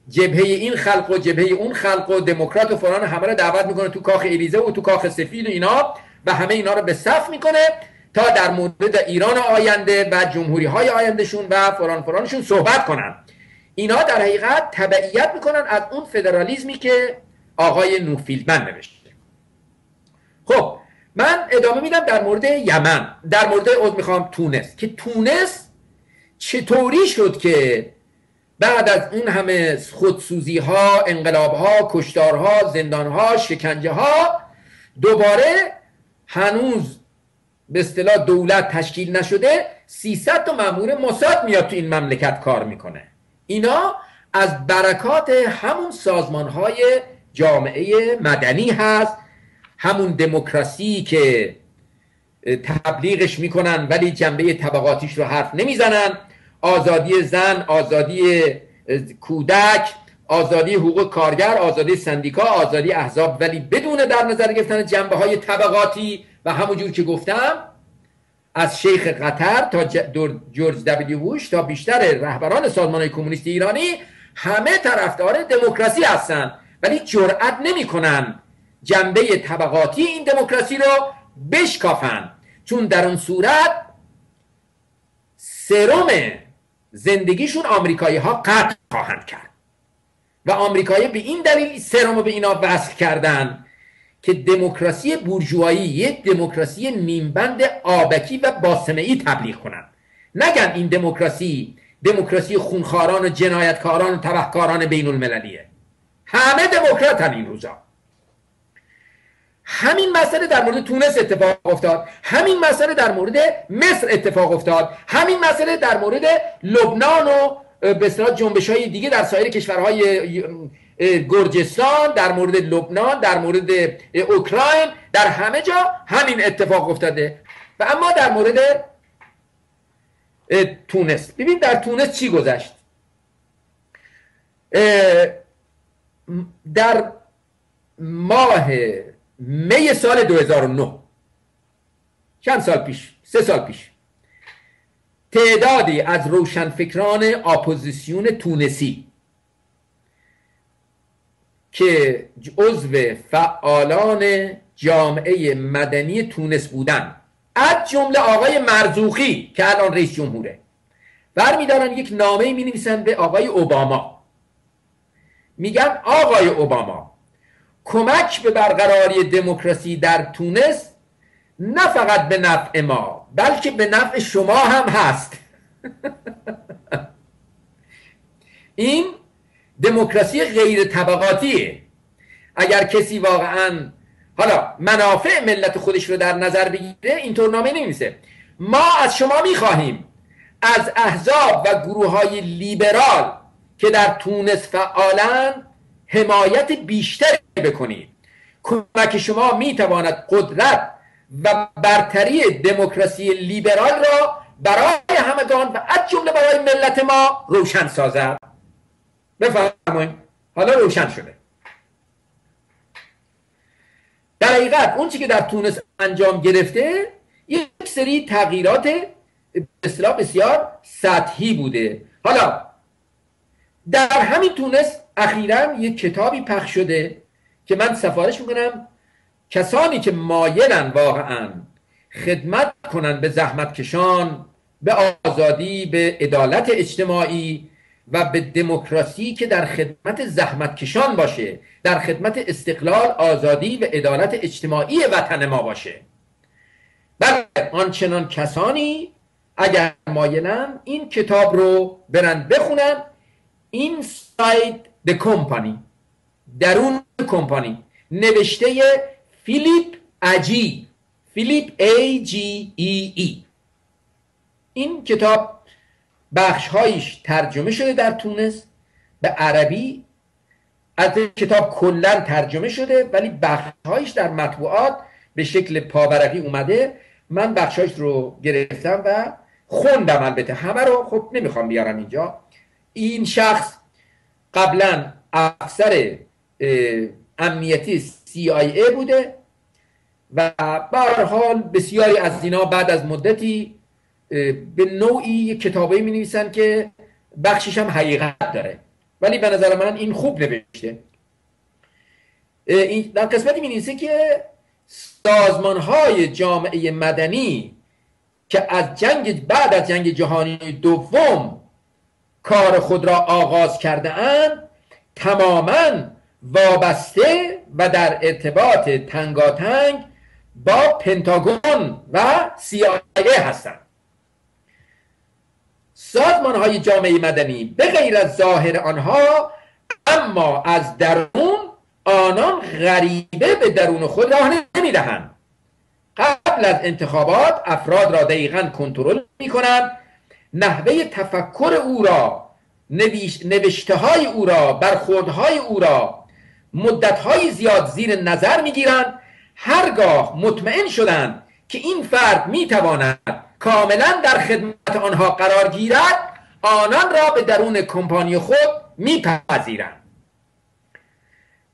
جبهه این خلق و جبهه اون خلق و دموکرات و فلان همه رو دعوت میکنه تو کاخ الیزه و تو کاخ سفید و اینا، و همه اینا رو به صف میکنه تا در مورد ایران آینده و جمهوری های آیندهشون و فلان فلانشون صحبت کنن. اینا در حقیقت تبعیت میکنن از اون فدرالیسمی که آقای نوفیلدمن نوشته. خب من ادامه میدم در مورد یمن، در مورد میخوام تونس، که تونس چطوری شد که بعد از اون همه خودسوزی ها، انقلاب ها، کشتار ها، زندان ها، شکنجه ها، دوباره هنوز به اصطلاح دولت تشکیل نشده 300 تا مأمور موساد میاد تو این مملکت کار میکنه. اینا از برکات همون سازمان های جامعه مدنی هست، همون دموکراسی که تبلیغش میکنن ولی جنبه طبقاتیش رو حرف نمیزنن، آزادی زن، آزادی کودک، آزادی حقوق کارگر، آزادی سندیکا، آزادی احزاب، ولی بدون در نظر گرفتن جنبه های طبقاتی. و همونجور که گفتم از شیخ قطر تا جورج دبلیو بوش تا بیشتر رهبران سازمان کمونیست ایرانی همه طرفدار دموکراسی هستن، ولی جرأت نمیکنن جنبه طبقاتی این دموکراسی رو بشکافن، چون در اون صورت سرم زندگیشون آمریکایی ها قطع خواهند کرد. و آمریکایی به این دلیل سرم رو به اینا وصل کردن که دموکراسی بورژوایی یک دموکراسی نیمبند آبکی و باسمه‌ای تبلیغ کنن. نگن این دموکراسی خونخواران و جنایتکاران و تبهکاران بین المللیه. همه دموکراتن این روزا. همین مسئله در مورد تونس اتفاق افتاد، همین مسئله در مورد مصر اتفاق افتاد، همین مسئله در مورد لبنان و به اصطلاح جنبش‌های دیگه در سایر کشورهای گرجستان، در مورد لبنان، در مورد اوکراین، در همه جا همین اتفاق افتاده. و اما در مورد تونس، ببین در تونس چی گذشت. در ماه می سال 2009، چند سال پیش، 3 سال پیش، تعدادی از روشنفکران اپوزیسیون تونسی که عضو فعالان جامعه مدنی تونس بودن، از جمله آقای مرزوقی که الان رئیس جمهوره، برمیدارن یک نامه می نویسن به آقای اوباما، میگن آقای اوباما کمک به برقراری دموکراسی در تونس نه فقط به نفع ما بلکه به نفع شما هم هست. این دموکراسی غیر طبقاتیه. اگر کسی واقعا حالا منافع ملت خودش رو در نظر بگیره اینطور نامه نمی‌نویسه. ما از شما میخواهیم از احزاب و گروه‌های لیبرال که در تونس فعالن حمایت بیشتری بکنید. کمک شما میتواند قدرت و برتری دموکراسی لیبرال را برای همگان و از جمله برای ملت ما روشن سازد. بفرمایید. حالا روشن شده. در حقیقت اون چی که در تونس انجام گرفته یک سری تغییرات به اصطلاح بسیار سطحی بوده. حالا در همین تونس اخیراً یک کتابی پخش شده که من سفارش میکنم کسانی که مایلن واقعاً خدمت کنن به زحمتکشان، به آزادی، به عدالت اجتماعی و به دموکراسی که در خدمت زحمتکشان باشه، در خدمت استقلال، آزادی و عدالت اجتماعی وطن ما باشه. بله آنچنان کسانی اگر مایلن این کتاب رو برن بخونن. Inside the Company، درون کمپانی، نوشته فیلیپ اجی، فیلیپ AGEE. این کتاب بخش‌هایش ترجمه شده در تونس به عربی، از کتاب کلاً ترجمه شده ولی بخش‌هایش در مطبوعات به شکل پاورقی اومده. من بخش‌هایش رو گرفتم و خوندم، البته همه رو خب نمیخوام بیارم اینجا. این شخص قبلا افسر امنیتی CIA بوده و به هر حال بسیاری از اینا بعد از مدتی به نوعی کتابایی می نویسن که بخشش هم حقیقت داره. ولی به نظر من این خوب نوشته. در قسمتی می‌نویسه که سازمان‌های جامعه مدنی که از بعد از جنگ جهانی دوم کار خود را آغاز کرده اند تماماً وابسته و در ارتباط تنگاتنگ با پنتاگون و CIA هستند. سازمان‌های جامعه مدنی به غیر از ظاهر آنها اما از درون آنان غریبه به درون خود راه نمی‌دهند. قبل از انتخابات افراد را دقیقاً کنترل می‌کنند، نحوه تفکر او را، نوشته‌های او را، برخوردهای او را مدت‌های زیاد زیر نظر می‌گیرند. هرگاه مطمئن شدند که این فرد می‌تواند کاملاً در خدمت آنها قرار گیرد، آنان را به درون کمپانی خود می‌پذیرند.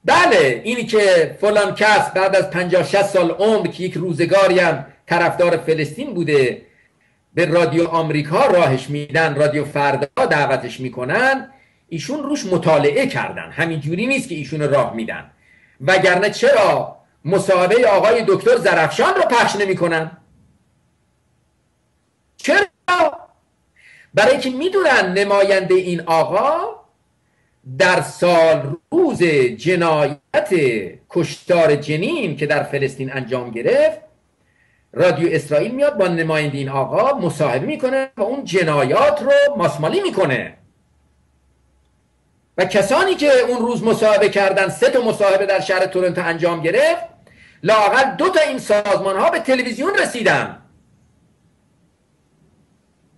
بله، اینی که فلان کس بعد از 50-60 سال عمر که یک روزگاری هم طرفدار فلسطین بوده به رادیو آمریکا راهش میدن، رادیو فردا دعوتش میکنن، ایشون روش مطالعه کردن، همینجوری نیست که ایشون راه میدن. وگرنه چرا مصاحبه آقای دکتر زرفشان رو پخش نمیکنن؟ چرا؟ برای که میدونن نماینده این آقا در سال روز جنایت کشتار جنین که در فلسطین انجام گرفت، رادیو اسرائیل میاد با نماینده این آقا مصاحبه میکنه و اون جنایات رو ماسمالی میکنه. و کسانی که اون روز مصاحبه کردن، 3 تا مصاحبه در شهر تورنتو انجام گرفت، لااقل 2 تا این سازمان ها به تلویزیون رسیدن.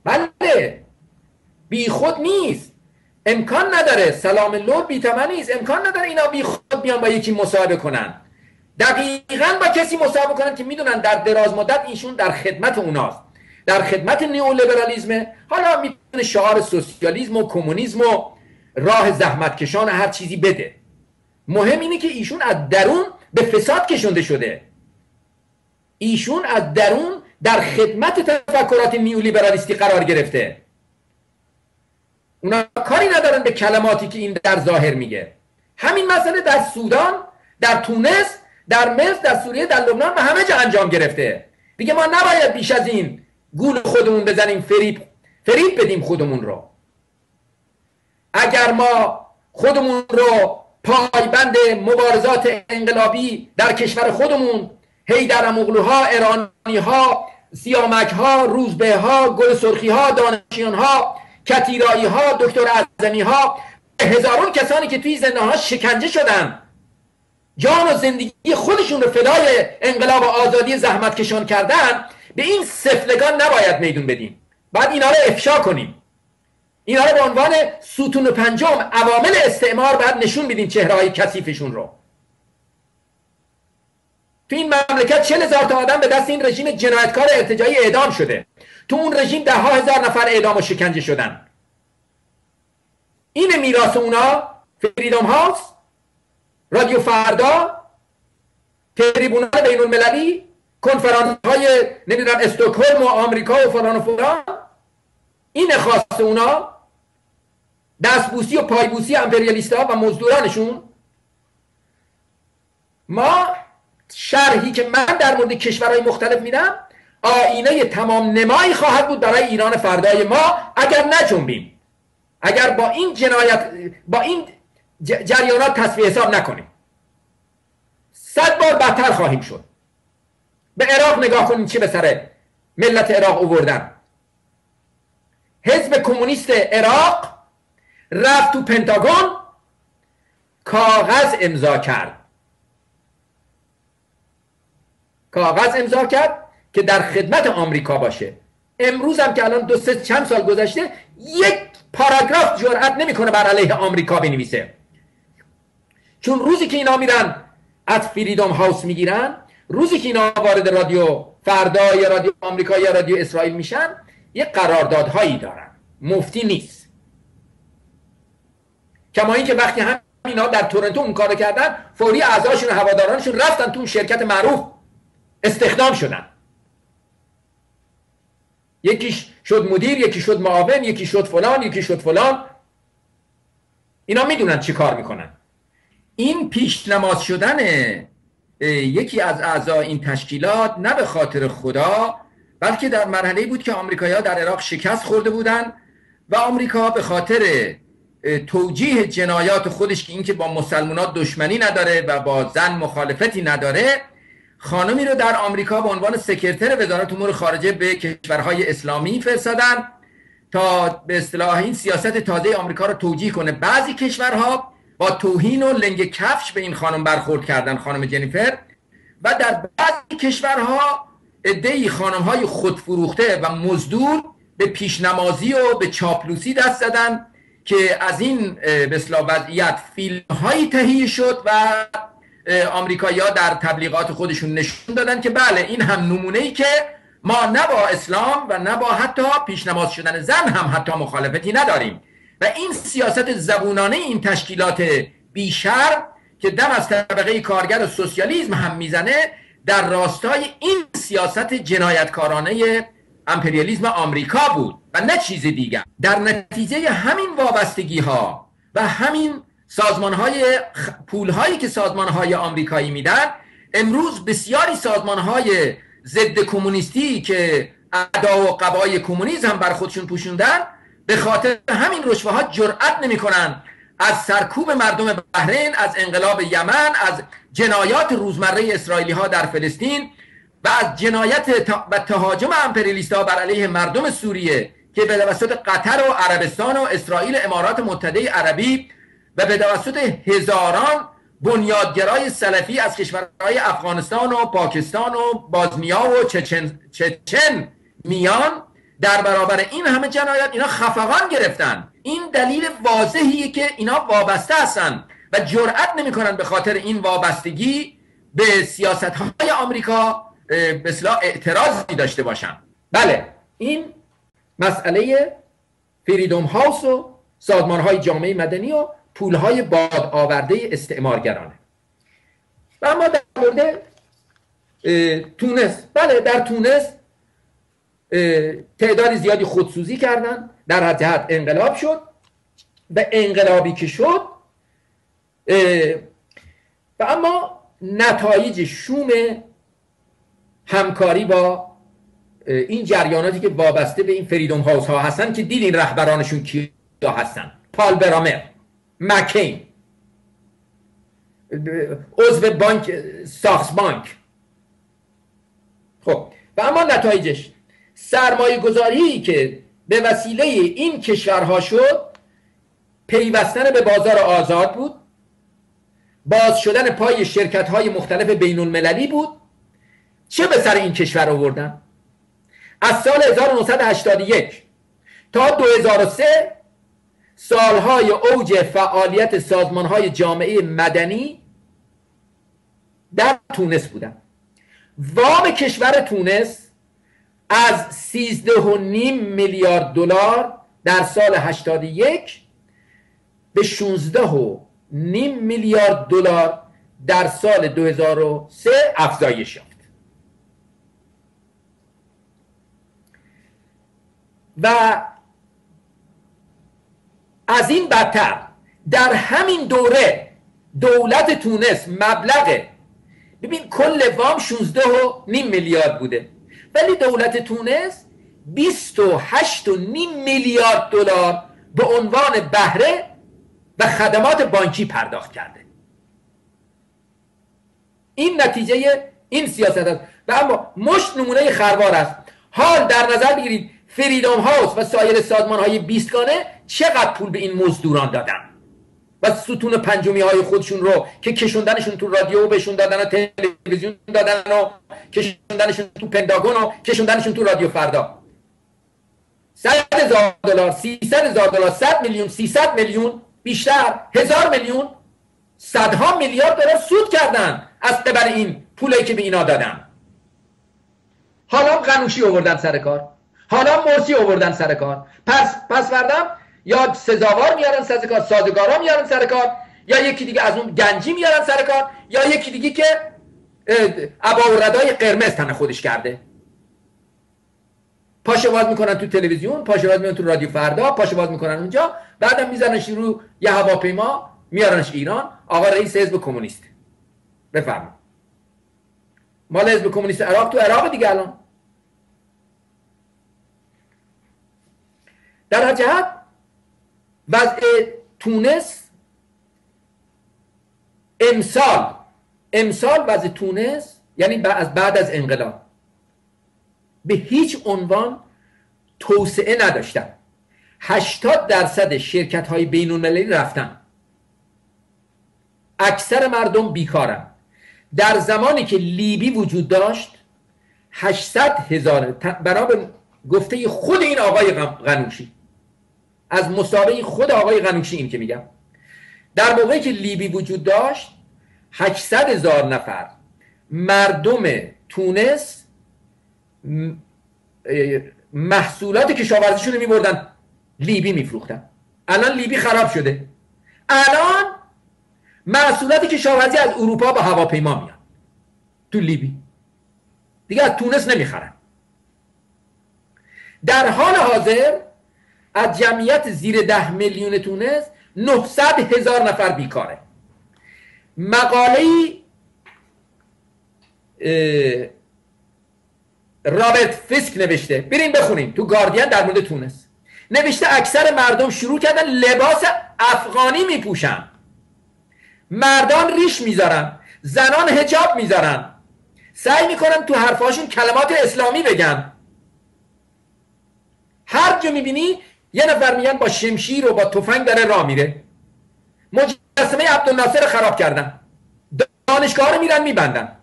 بله، بی خود نیست، امکان نداره، سلام لور بی تمن نیست، امکان نداره اینا بی خود بیان با یکی مصاحبه کنن. دقیقاً با کسی مصاحبه کنن که میدونن در دراز مدت ایشون در خدمت اوناست، در خدمت نیولیبرالیسم. حالا میتونه شعار سوسیالیسم و کمونیسم و راه زحمتکشان هر چیزی بده. مهم اینه که ایشون از درون به فساد کشونده شده. ایشون از درون در خدمت تفکرات نیولیبرالیستی قرار گرفته. اونا کاری ندارن به کلماتی که این در ظاهر میگه. همین مسئله در سودان، در تونس، در مصر، در سوریه، در لبنان و همه جا انجام گرفته. دیگه ما نباید بیش از این گول خودمون بزنیم، فریب بدیم خودمون رو. اگر ما خودمون رو پایبند مبارزات انقلابی در کشور خودمون، حیدر اموغلوها، ایرانیها، سیامکها، روزبهها، گل سرخیها، دانشیانها، کتیراییها، دکتر اعظمیها، هزاران کسانی که توی زندانها شکنجه شدن، جان و زندگی خودشون رو فدای انقلاب و آزادی زحمت کشان کردن، به این سفلگان نباید میدون بدیم. بعد اینا رو افشا کنیم. اینا رو به عنوان ستون پنجم عوامل استعمار باید نشون بدیم چهره‌های کثیفشون رو. تو این مملکت 40,000 تا آدم به دست این رژیم جنایتکار ارتجاعی اعدام شده. تو اون رژیم 10,000 نفر اعدام و شکنجه شدن. این میراث اونا، فریدم هاوس، رادیو فردا، تریبونال بین المللی، کنفرانس های نمیدونم استکهلم و آمریکا و فلان و فلان، این خاص اونا، دستبوسی و پایبوسی امپریالیست‌ها و مزدورانشون. ما شرحی که من در مورد کشورهای مختلف میدم آینه تمام نمایی خواهد بود برای ایران فردای ما اگر نجنبیم، اگر با این جنایت، با این جریانات تصفیه حساب نکنیم. 100 بار بدتر خواهیم شد. به عراق نگاه کنیم چه به سر ملت عراق آوردن. حزب کمونیست عراق رفت تو پنتاگون، کاغذ امضا کرد که در خدمت آمریکا باشه. امروز هم که الان 2-3 چند سال گذشته یک پاراگراف جرأت نمیکنه بر علیه آمریکا بنویسه. چون روزی که اینا میرن از فریدم هاوس میگیرن، روزی که اینا وارد رادیو فردا یا رادیو آمریکا یا رادیو اسرائیل میشن، یه قراردادهایی دارن، مفتی نیست. کما این که وقتی هم اینا در تورنتو اون کارو کردن، فوری اعضاشون و هوادارانشون رفتن تو اون شرکت معروف استخدام شدن. یکیش شد مدیر، یکی شد معاون، یکی شد فلان، یکی شد فلان. اینا میدونن چی کار میکنن. این پیشنماز شدن یکی از اعضای این تشکیلات نه به خاطر خدا، بلکه در مرحله‌ای بود که آمریکایی‌ها در عراق شکست خورده بودند و آمریکا به خاطر توجیه جنایات خودش که اینکه با مسلمانان دشمنی نداره و با زن مخالفتی نداره، خانمی رو در آمریکا به عنوان سکرتر وزارت امور خارجه به کشورهای اسلامی فرستادن تا به اصطلاح این سیاست تازه آمریکا رو توجیه کنه. بعضی کشورها با توهین و لنگ کفش به این خانم برخورد کردن، خانم جنیفر، و در بعضی کشورها عده‌ای خانم‌های خودفروخته و مزدور به پیشنمازی و به چاپلوسی دست زدن که از این به اصطلاح وضعیت فیلم‌هایی تهیه شد و آمریکایی‌ها در تبلیغات خودشون نشون دادن که بله این هم نمونه‌ای که ما نه با اسلام و نه با حتی پیشنماز شدن زن هم حتی مخالفتی نداریم. و این سیاست زبونانه این تشکیلات بیشرم که دم از طبقه کارگر و سوسیالیسم هم میزنه در راستای این سیاست جنایتکارانه امپریالیسم آمریکا بود و نه چیز دیگر. در نتیجه همین وابستگی ها و همین سازمان‌های پول‌هایی که سازمان‌های آمریکایی میدن، امروز بسیاری سازمان‌های ضد کمونیستی که اعدا و قبای کمونیسم بر خودشون پوشوندن، به خاطر همین رشوه‌ها جرأت نمی‌کنن از سرکوب مردم بحرین، از انقلاب یمن، از جنایات روزمره اسرائیلی‌ها در فلسطین و از جنایت و تهاجم امپریالیست‌ها بر علیه مردم سوریه که به توسط قطر و عربستان و اسرائیل امارات متحده عربی و به توسط هزاران بنیادگرای سلفی از کشورهای افغانستان و پاکستان و بازنیا و چچن میان، در برابر این همه جنایات اینا خفقان گرفتن. این دلیل واضحیه که اینا وابسته هستن و جرأت نمی‌کنن به خاطر این وابستگی به سیاست‌های آمریکا به اصطلاح اعتراضی داشته باشن. بله، این مسئله فریدم هاوس و سازمان‌های جامعه مدنی و پول‌های باد آورده استعمارگرانه. و اما در مورد تونس، بله در تونس تعدادی زیادی خودسوزی کردن، در جهت انقلاب شد و انقلابی که شد و اما نتایج شوم همکاری با این جریاناتی که وابسته به این فریدم هاوس ها هستن که دیدین رهبرانشون کیا هستن: پال برامر، مکین، عضو بانک ساکس بانک. خب و اما نتایجش سرمایه گذاری که به وسیله این کشورها شد، پیوستن به بازار آزاد بود، باز شدن پای شرکت های مختلف بین المللی بود. چه به سر این کشور آوردن؟ از سال 1981 تا 2003 سالهای اوج فعالیت سازمانهای جامعه مدنی در تونس بودن. وام کشور تونس از 13.5 میلیارد دلار در سال 81 به 16.5 میلیارد دلار در سال 2003 افزایش یافت. و از این بدتر در همین دوره دولت تونس مبلغ، ببین کل وام 16.5 میلیارد بوده، ولی دولت تونس 28.5 میلیارد دلار به عنوان بهره و خدمات بانکی پرداخت کرده. این نتیجه این سیاست است. و اما مشت نمونه خروار است. حال در نظر بگیرید فریدم هاوس و سایر سازمان‌های بیستگانه چقدر پول به این مزدوران دادن و ستون پنجمی های خودشون رو که کشوندنشون تو رادیو بهشون دادن و تلویزیون دادن و کشوندنشون تو پنتاگون و کشوندنشون تو رادیو فردا. 100,000 دلار، 300,000 دلار، 100 میلیون، 300 میلیون، بیشتر 1000 میلیون، صدها میلیارد دلار سود کردن از قبل این پولی که به اینا دادن. حالا قنوشی آوردن سر کار، حالا مرسی آوردن سر کار، پس فردم یا سزاوار میارن سر کار، سازگارا میارن سر کار، یا یکی دیگه از اون گنجی میارن سر کار، یا یکی دیگه که عبا و ردای قرمز تن خودش کرده. پاشه باز میکنن تو تلویزیون، پاشه باز میکنن تو رادیو فردا، پاشه باز میکنن اونجا، بعدم میزننش رو یه هواپیما میارنش ایران. آقا رئیس حزب کمونیست. بفرمایید. مال حزب کمونیست عراق تو عراق دیگه الان. در هر جهت وضع تونس امسال وضع تونس، یعنی بعد از انقلاب، به هیچ عنوان توسعه نداشتن. 80% شرکت های بین المللی رفتن، اکثر مردم بیکارن. در زمانی که لیبی وجود داشت 800,000، بنابر گفته خود این آقای قنوشی، از مسابقه خود آقای قنوشی این که میگم، در موقعی که لیبی وجود داشت 800,000 نفر مردم تونس محصولات کشاورزیشون رو میبردن لیبی میفروختن. الان لیبی خراب شده، الان محصولات کشاورزی از اروپا با هواپیما میاد تو لیبی، دیگه از تونس نمیخرن. در حال حاضر از جمعیت زیر 10 میلیون تونس 900,000 نفر بیکاره. مقاله‌ای رابرت فیسک نوشته، بریم بخونیم، تو گاردین در مورد تونس نوشته اکثر مردم شروع کردن لباس افغانی میپوشن، مردان ریش میذارن، زنان حجاب میذارن، سعی میکنن تو حرفاشون کلمات اسلامی بگن. هر جا میبینی یه نفر میگن با شمشیر و با تفنگ داره راه میره. مجسمه عبدالناصر خراب کردن، دانشگاه رو میرن میبندن.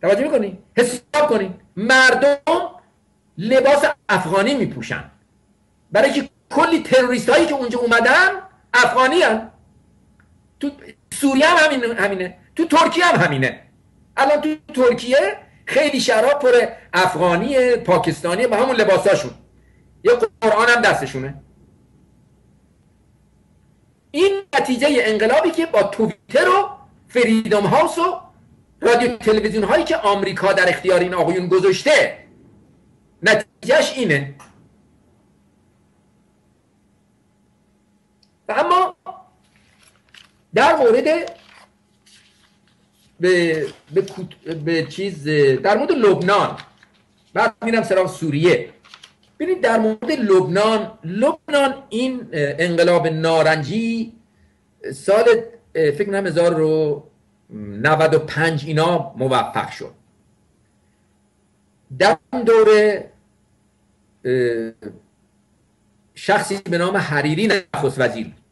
توجه میکنی؟ حساب کنی مردم لباس افغانی میپوشن، برای که کلی تروریست هایی که اونجا اومدن افغانی هن. تو سوریه هم همینه، تو ترکیه هم همینه. الان تو ترکیه خیلی شهرها پر افغانی، پاکستانی، با همون لباساشون، یه قرآن هم دستشونه. این نتیجه انقلابی که با توییتر و فریدم هاوس و رادیو تلویزیون هایی که آمریکا در اختیار این آقایون گذاشته، نتیجهش اینه. و اما در مورد به چیز، در مورد لبنان، بعد میرم سراغ سوریه. ببینید در مورد لبنان این انقلاب نارنجی سال فکر کنم 1095 اینا موفق شد. در اون دوره شخصی به نام حریری نخست وزیر بود.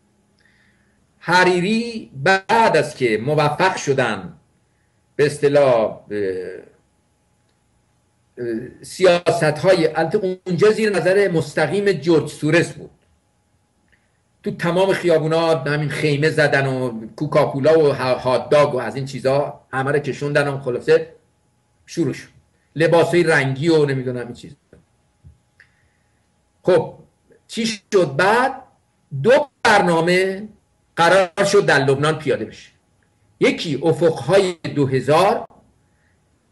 حریری بعد از که موفق شدن به اصطلاح سیاست های، البته اونجا زیر نظر مستقیم جورج سورس بود، تو تمام خیابونات همین خیمه زدن و کوکاکولا و هاتداگ و از این چیزا همه رو کشوندن و خلاصه شروع شد لباسای رنگی و نمیدونم این چیز. خب چی شد بعد؟ 2 برنامه قرار شد در لبنان پیاده بشه، یکی افقهای 2000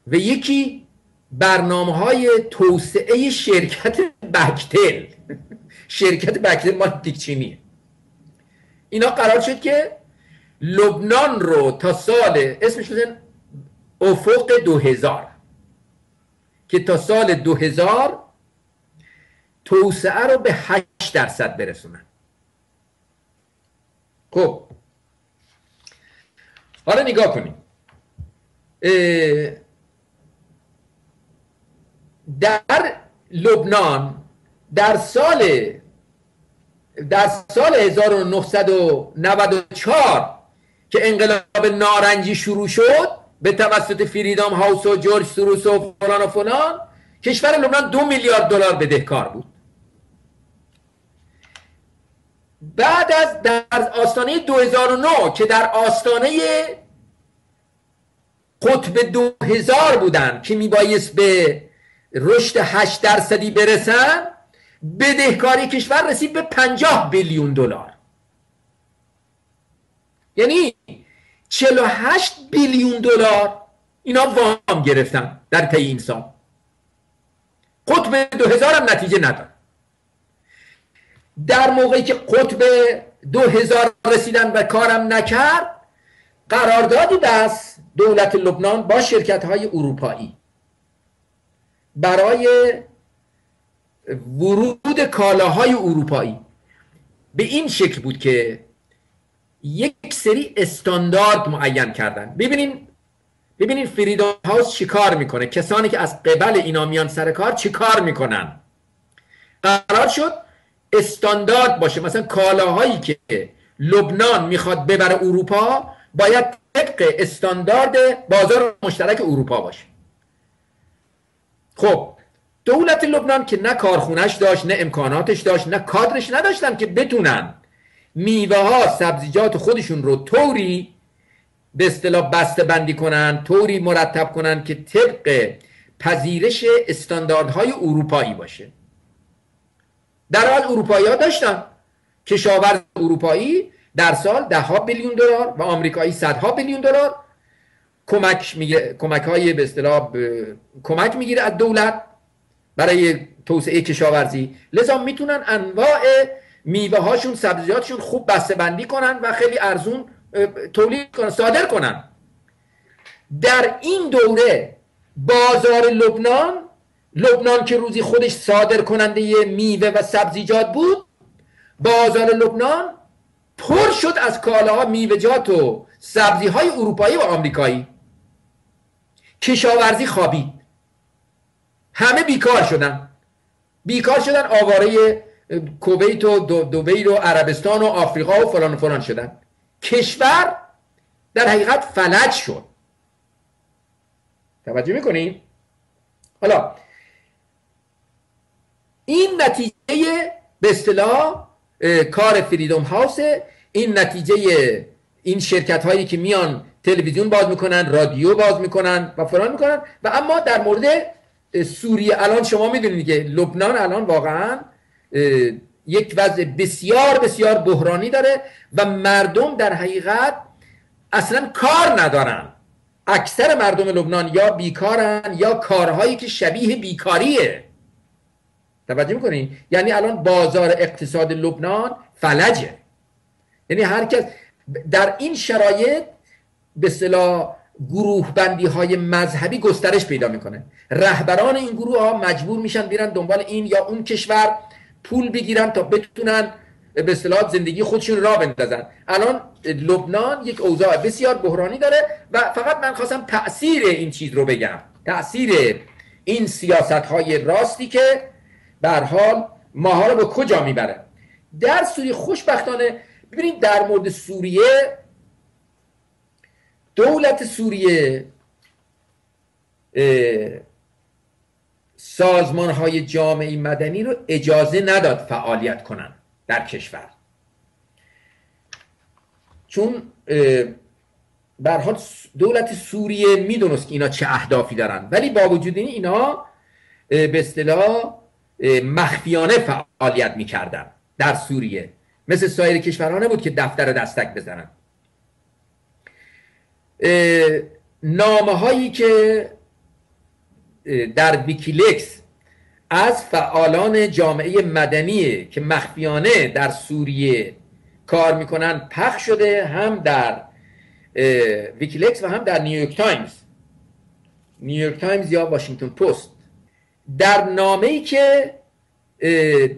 و یکی برنامه‌های توسعه شرکت بکتل. شرکت بکتل مال دیکچینیه. اینا قرار شد که لبنان رو تا سال، اسمش بزن افق 2000، که تا سال 2000 توسعه رو به 8% برسونن. خب حالا نگاه کنیم، در لبنان در سال 1994 که انقلاب نارنجی شروع شد به توسط فریدام هاوس و جورج سوروس و فلان، کشور لبنان 2 میلیارد دلار بدهکار بود. بعد از در آستانه 2009 که در آستانه قطب 2000 بودن که میبایست به رشد 8% برسن، بدهکاری کشور رسید به 50 بیلیون دلار. یعنی 48 بیلیون دلار اینا وام گرفتن در طی این سال. قطب 2000 هم نتیجه نداد. در موقعی که قطب 2000 رسیدن و کارم نکرد، قراردادی بست دولت لبنان با شرکت‌های اروپایی برای ورود کالاهای اروپایی. به این شکل بود که یک سری استاندارد معین کردن. ببینین فریدم هاوس چی کار میکنه، کسانی که از قبل اینا میان سر کار چی کار میکنن. قرار شد استاندارد باشه، مثلا کالاهایی که لبنان میخواد ببره اروپا باید طبق استاندارد بازار مشترک اروپا باشه. خب دولت لبنان که نه کارخونش داشت، نه امکاناتش داشت، نه کادرش نداشتن که بتونن میوه ها، سبزیجات خودشون رو طوری به اصطلاح بسته بندی کنن، طوری مرتب کنن که طبق پذیرش استانداردهای اروپایی باشه. در حال اروپایی ها داشتن، کشاورز اروپایی در سال $10 بیلیون و آمریکایی $100 بیلیون کمک های به اصطلاح کمک میگیره از دولت برای توسعه کشاورزی. لذا میتونن انواع میوه هاشون، سبزیجاتشون خوب بسته بندی کنن و خیلی ارزون تولید کنن، صادر کنن. در این دوره بازار لبنان که روزی خودش صادر کننده میوه و سبزیجات بود، بازار لبنان پر شد از کالاها، میوه‌جات و سبزیهای اروپایی و آمریکایی. کشاورزی خوابید، همه بیکار شدن، آواره کویت و دبی و عربستان و آفریقا و فلان شدن. کشور در حقیقت فلج شد. توجه میکنین؟ حالا این نتیجه به اصطلاح کار فریدم هاوس، این نتیجه این شرکت هایی که میان تلویزیون باز میکنن، رادیو باز میکنن و فلان میکنن. و اما در مورد سوریه الان شما میدونید که لبنان الان واقعا یک وضع بسیار بسیار بحرانی داره و مردم در حقیقت اصلا کار ندارن. اکثر مردم لبنان یا بیکارن یا کارهایی که شبیه بیکاریه. توجه میکنین؟ یعنی الان بازار اقتصاد لبنان فلجه. یعنی هر کس در این شرایط به اصطلاح گروه بندی های مذهبی گسترش پیدا میکنه. رهبران این گروه ها مجبور میشن بیرن دنبال این یا اون کشور پول بگیرن تا بتونن به اصطلاح زندگی خودشون را بندازن. الان لبنان یک اوضاع بسیار بحرانی داره و فقط من خواستم تأثیر این چیز رو بگم، تأثیر این سیاست های راستی که به هر حال ماها رو به کجا میبره. در سوریه خوشبختانه ببینید در مورد سوریه، دولت سوریه سازمان های جامعه مدنی رو اجازه نداد فعالیت کنن در کشور، چون به هر حال دولت سوریه میدونست که اینا چه اهدافی دارن، ولی با وجود این اینا به اصطلاح مخفیانه فعالیت میکردن در سوریه، مثل سایر کشورها نبود که دفتر دستک بزنن. نامه هایی که در ویکیلیکس از فعالان جامعه مدنی که مخفیانه در سوریه کار میکنن پخش شده، هم در ویکیلیکس و هم در نیویورک تایمز یا واشنگتن پست. در نامه‌ای که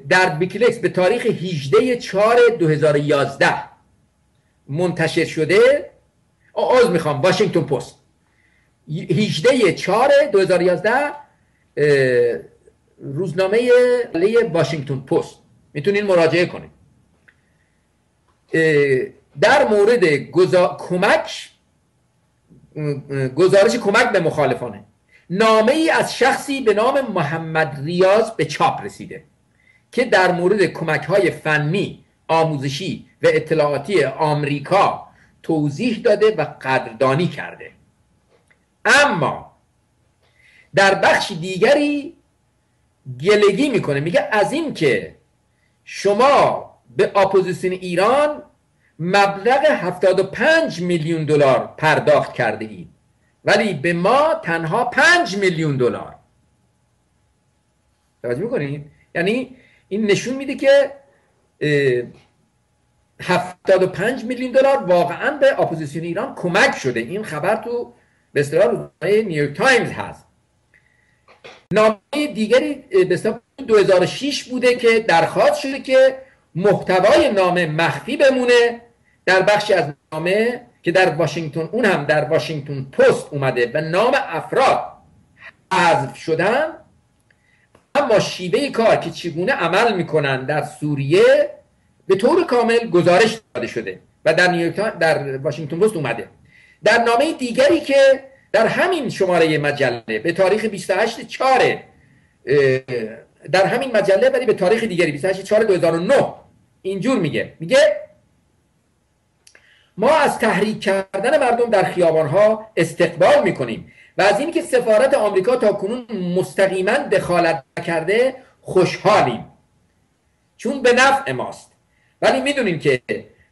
در ویکیلیکس به تاریخ 18/4/2011 منتشر شده، واشنگتن پست 18/4/2011 روزنامه واشنگتن پست، میتونین مراجعه کنید. در مورد گزارش کمک به مخالفانه، نامه ای از شخصی به نام محمد ریاض به چاپ رسیده که در مورد کمک های فنی، آموزشی و اطلاعاتی آمریکا توضیح داده و قدردانی کرده. اما در بخش دیگری گلگی میکنه، میگه از این که شما به اپوزیسیون ایران مبلغ $75 میلیون پرداخت کرده اید ولی به ما تنها $5 میلیون. توجه میکنید؟ یعنی این نشون میده که 75 میلیون دلار واقعا به اپوزیسیون ایران کمک شده. این خبر تو به اصطلاح روزنامه نیویورک تایمز هست. نامه دیگری به اصطلاح 2006 بوده که درخواست شده که محتوای نامه مخفی بمونه در بخشی از نامه که در واشنگتن، اون هم در واشنگتن پست اومده و نام افراد حذف شدن، اما شیوه کار که چگونه عمل میکنن در سوریه به طور کامل گزارش داده شده و در واشنگتن پست اومده. در نامه دیگری که در همین شماره مجله به تاریخ 28/4 در همین مجله ولی به تاریخ دیگری 28/4/2009 اینجور میگه ما از تحریک کردن مردم در خیابانها استقبال میکنیم و از اینکه سفارت آمریکا تا کنون مستقیما دخالت کرده خوشحالیم، چون به نفع ماست. ولی میدونیم که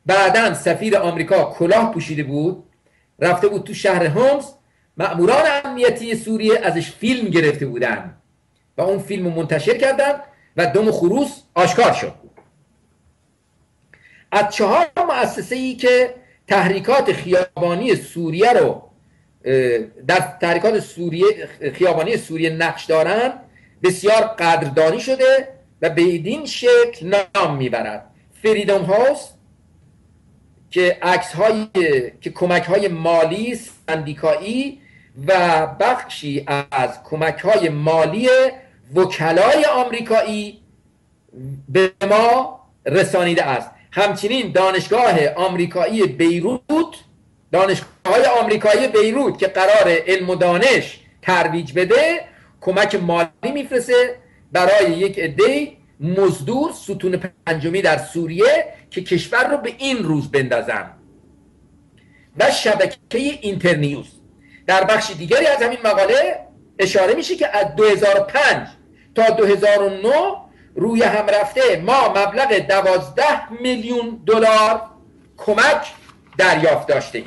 بعداً سفیر آمریکا کلاه پوشیده بود، رفته بود تو شهر هومس، مأموران امنیتی سوریه ازش فیلم گرفته بودن و اون فیلم رو منتشر کردن و دم خروس آشکار شد. از 4 مؤسسه‌ای که تحریکات خیابانی سوریه رو در تحریکات خیابانی سوریه نقش دارن بسیار قدردانی شده و به این شکل نام میبرد. فریدم هاوس که که کمک‌های مالی سندیکایی و بخشی از کمک‌های مالی وکلای آمریکایی به ما رسانیده است. همچنین دانشگاه آمریکایی بیروت، دانشگاه آمریکایی بیروت که قرار علم و دانش ترویج بده، کمک مالی میفرسته برای یک عده مزدور ستون پنجمی در سوریه که کشور رو به این روز بندازن. و شبکه اینترنیوز در بخش دیگری از همین مقاله اشاره میشه که از 2005 تا 2009 روی هم رفته ما مبلغ 12 میلیون دلار کمک دریافت داشتیم.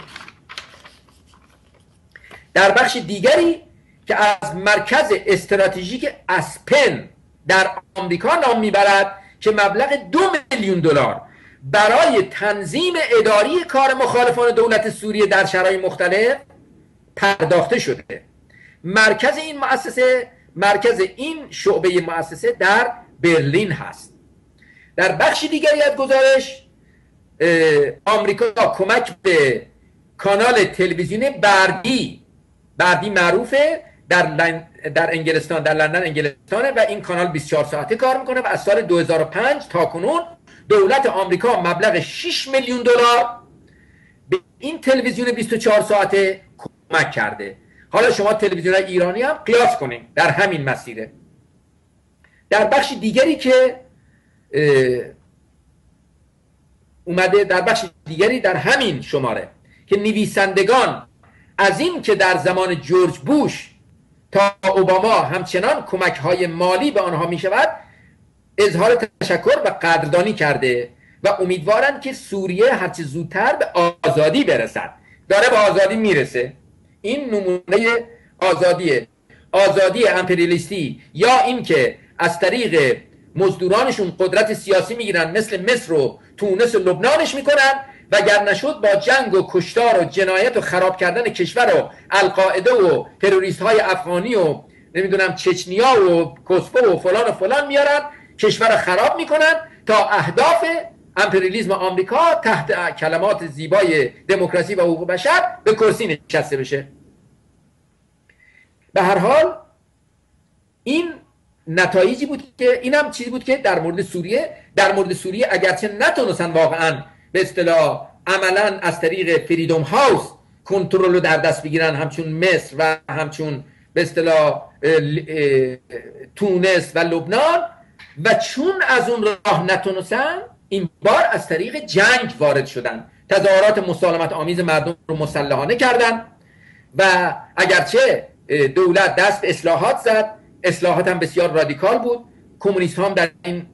در بخش دیگری که از مرکز استراتژیک اسپن در آمریکا نام میبرد که مبلغ 2 میلیون دلار برای تنظیم اداری کار مخالفان دولت سوریه در شرایط مختلف پرداخته شده. مرکز این شعبه مؤسسه در برلین هست. در بخش دیگری از گزارش آمریکا کمک به کانال تلویزیونی بردی معروفه در انگلستان، در لندن انگلستانه و این کانال 24 ساعته کار میکنه و از سال 2005 تا کنون دولت آمریکا مبلغ 6 میلیون دلار به این تلویزیون 24 ساعته کمک کرده. حالا شما تلویزیون ایرانی هم قیاس کنید در همین مسیره. در بخش دیگری که اومده، در بخش دیگری در همین شماره که نویسندگان از این که در زمان جورج بوش تا اوباما همچنان کمک های مالی به آنها می شود اظهار تشکر و قدردانی کرده و امیدوارند که سوریه هرچه زودتر به آزادی برسد. داره به آزادی میرسه. این نمونه آزادی امپریالیستی یا این که از طریق مزدورانشون قدرت سیاسی میگیرن مثل مصر و تونس و لبنانش میکنن، وگر نشد با جنگ و کشتار و جنایت و خراب کردن کشور و القاعده و تروریست های افغانی و نمیدونم چچنیا و کوسوو و فلان میارن کشور خراب میکنن تا اهداف امپریالیسم آمریکا تحت کلمات زیبای دموکراسی و حقوق بشر به کرسی نشسته بشه. به هر حال این نتایجی بود که اینم چیزی بود که در مورد سوریه اگرچه نتونستن واقعا به اصطلاح عملا از طریق فریدم هاوس کنترل رو در دست بگیرن، همچون مصر و همچون به اصطلاح تونس و لبنان، و چون از اون راه نتونستن این بار از طریق جنگ وارد شدن، تظاهرات مسالمت آمیز مردم رو مسلحانه کردن و اگرچه دولت دست به اصلاحات زد، اصلاحات هم بسیار رادیکال بود، کمونیست هم در این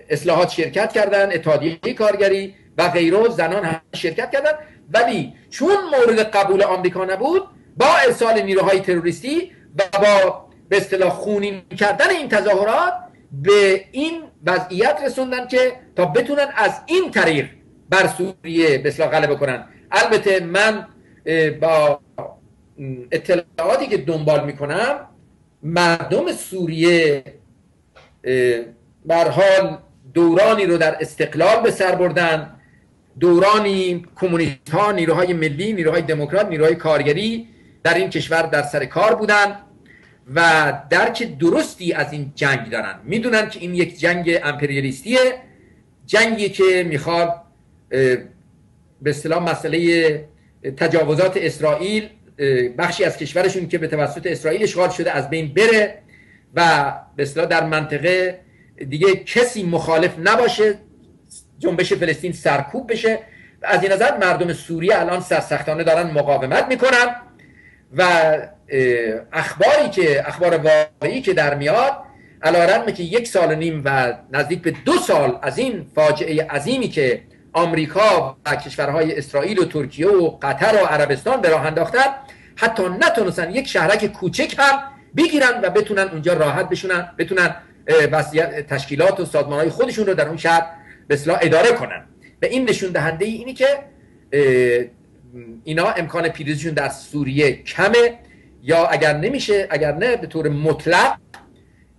اصلاحات شرکت کردن، اتحادیه کارگری و غیره، زنان هم شرکت کردن، ولی چون مورد قبول آمریکا نبود با ارسال نیروهای تروریستی و با به اصطلاح خونین کردن این تظاهرات به این وضعیت رسوندن که تا بتونن از این طریق بر سوریه به اصطلاح غلبه کنن. البته من با اطلاعاتی که دنبال میکنم مردم سوریه به هر حال دورانی رو در استقلال به سر بردن، دورانی کمونیست ها، نیروهای ملی، نیروهای دموکرات، نیروهای کارگری در این کشور در سر کار بودن و درک درستی از این جنگ دارن. میدونن که این یک جنگ امپریالیستیه، جنگی که میخواد به اصطلاح مسئله تجاوزات اسرائیل، بخشی از کشورشون که به توسط اسرائیل اشغال شده، از بین بره و به اصطلاح در منطقه دیگه کسی مخالف نباشه، جنبش فلسطین سرکوب بشه. و از این نظر مردم سوریه الان سرسختانه دارن مقاومت میکنن و اخبار واقعی که در میاد، علیرغم که 1.5 سال و نزدیک به 2 سال از این فاجعه عظیمی که آمریکا و کشورهای اسرائیل و ترکیه و قطر و عربستان به راه انداختن، حتی نتونستن یک شهرک کوچک هم بگیرن و بتونن اونجا راحت بتونن تشکیلات و سازمانهای خودشون رو در اون شهر به اصطلاح اداره کنن. و این نشون دهنده اینی که اینا امکان پیروزیشون در سوریه کمه، یا اگر نه به طور مطلق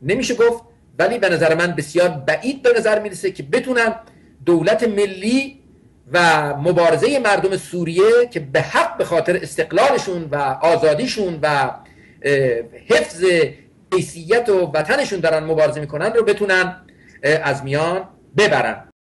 نمیشه گفت، ولی به نظر من بسیار بعید به نظر میرسه که بتونن دولت ملی و مبارزه مردم سوریه که به حق به خاطر استقلالشون و آزادیشون و حفظ حیثیت و وطنشون دارن مبارزه میکنن رو بتونن از میان ببرن.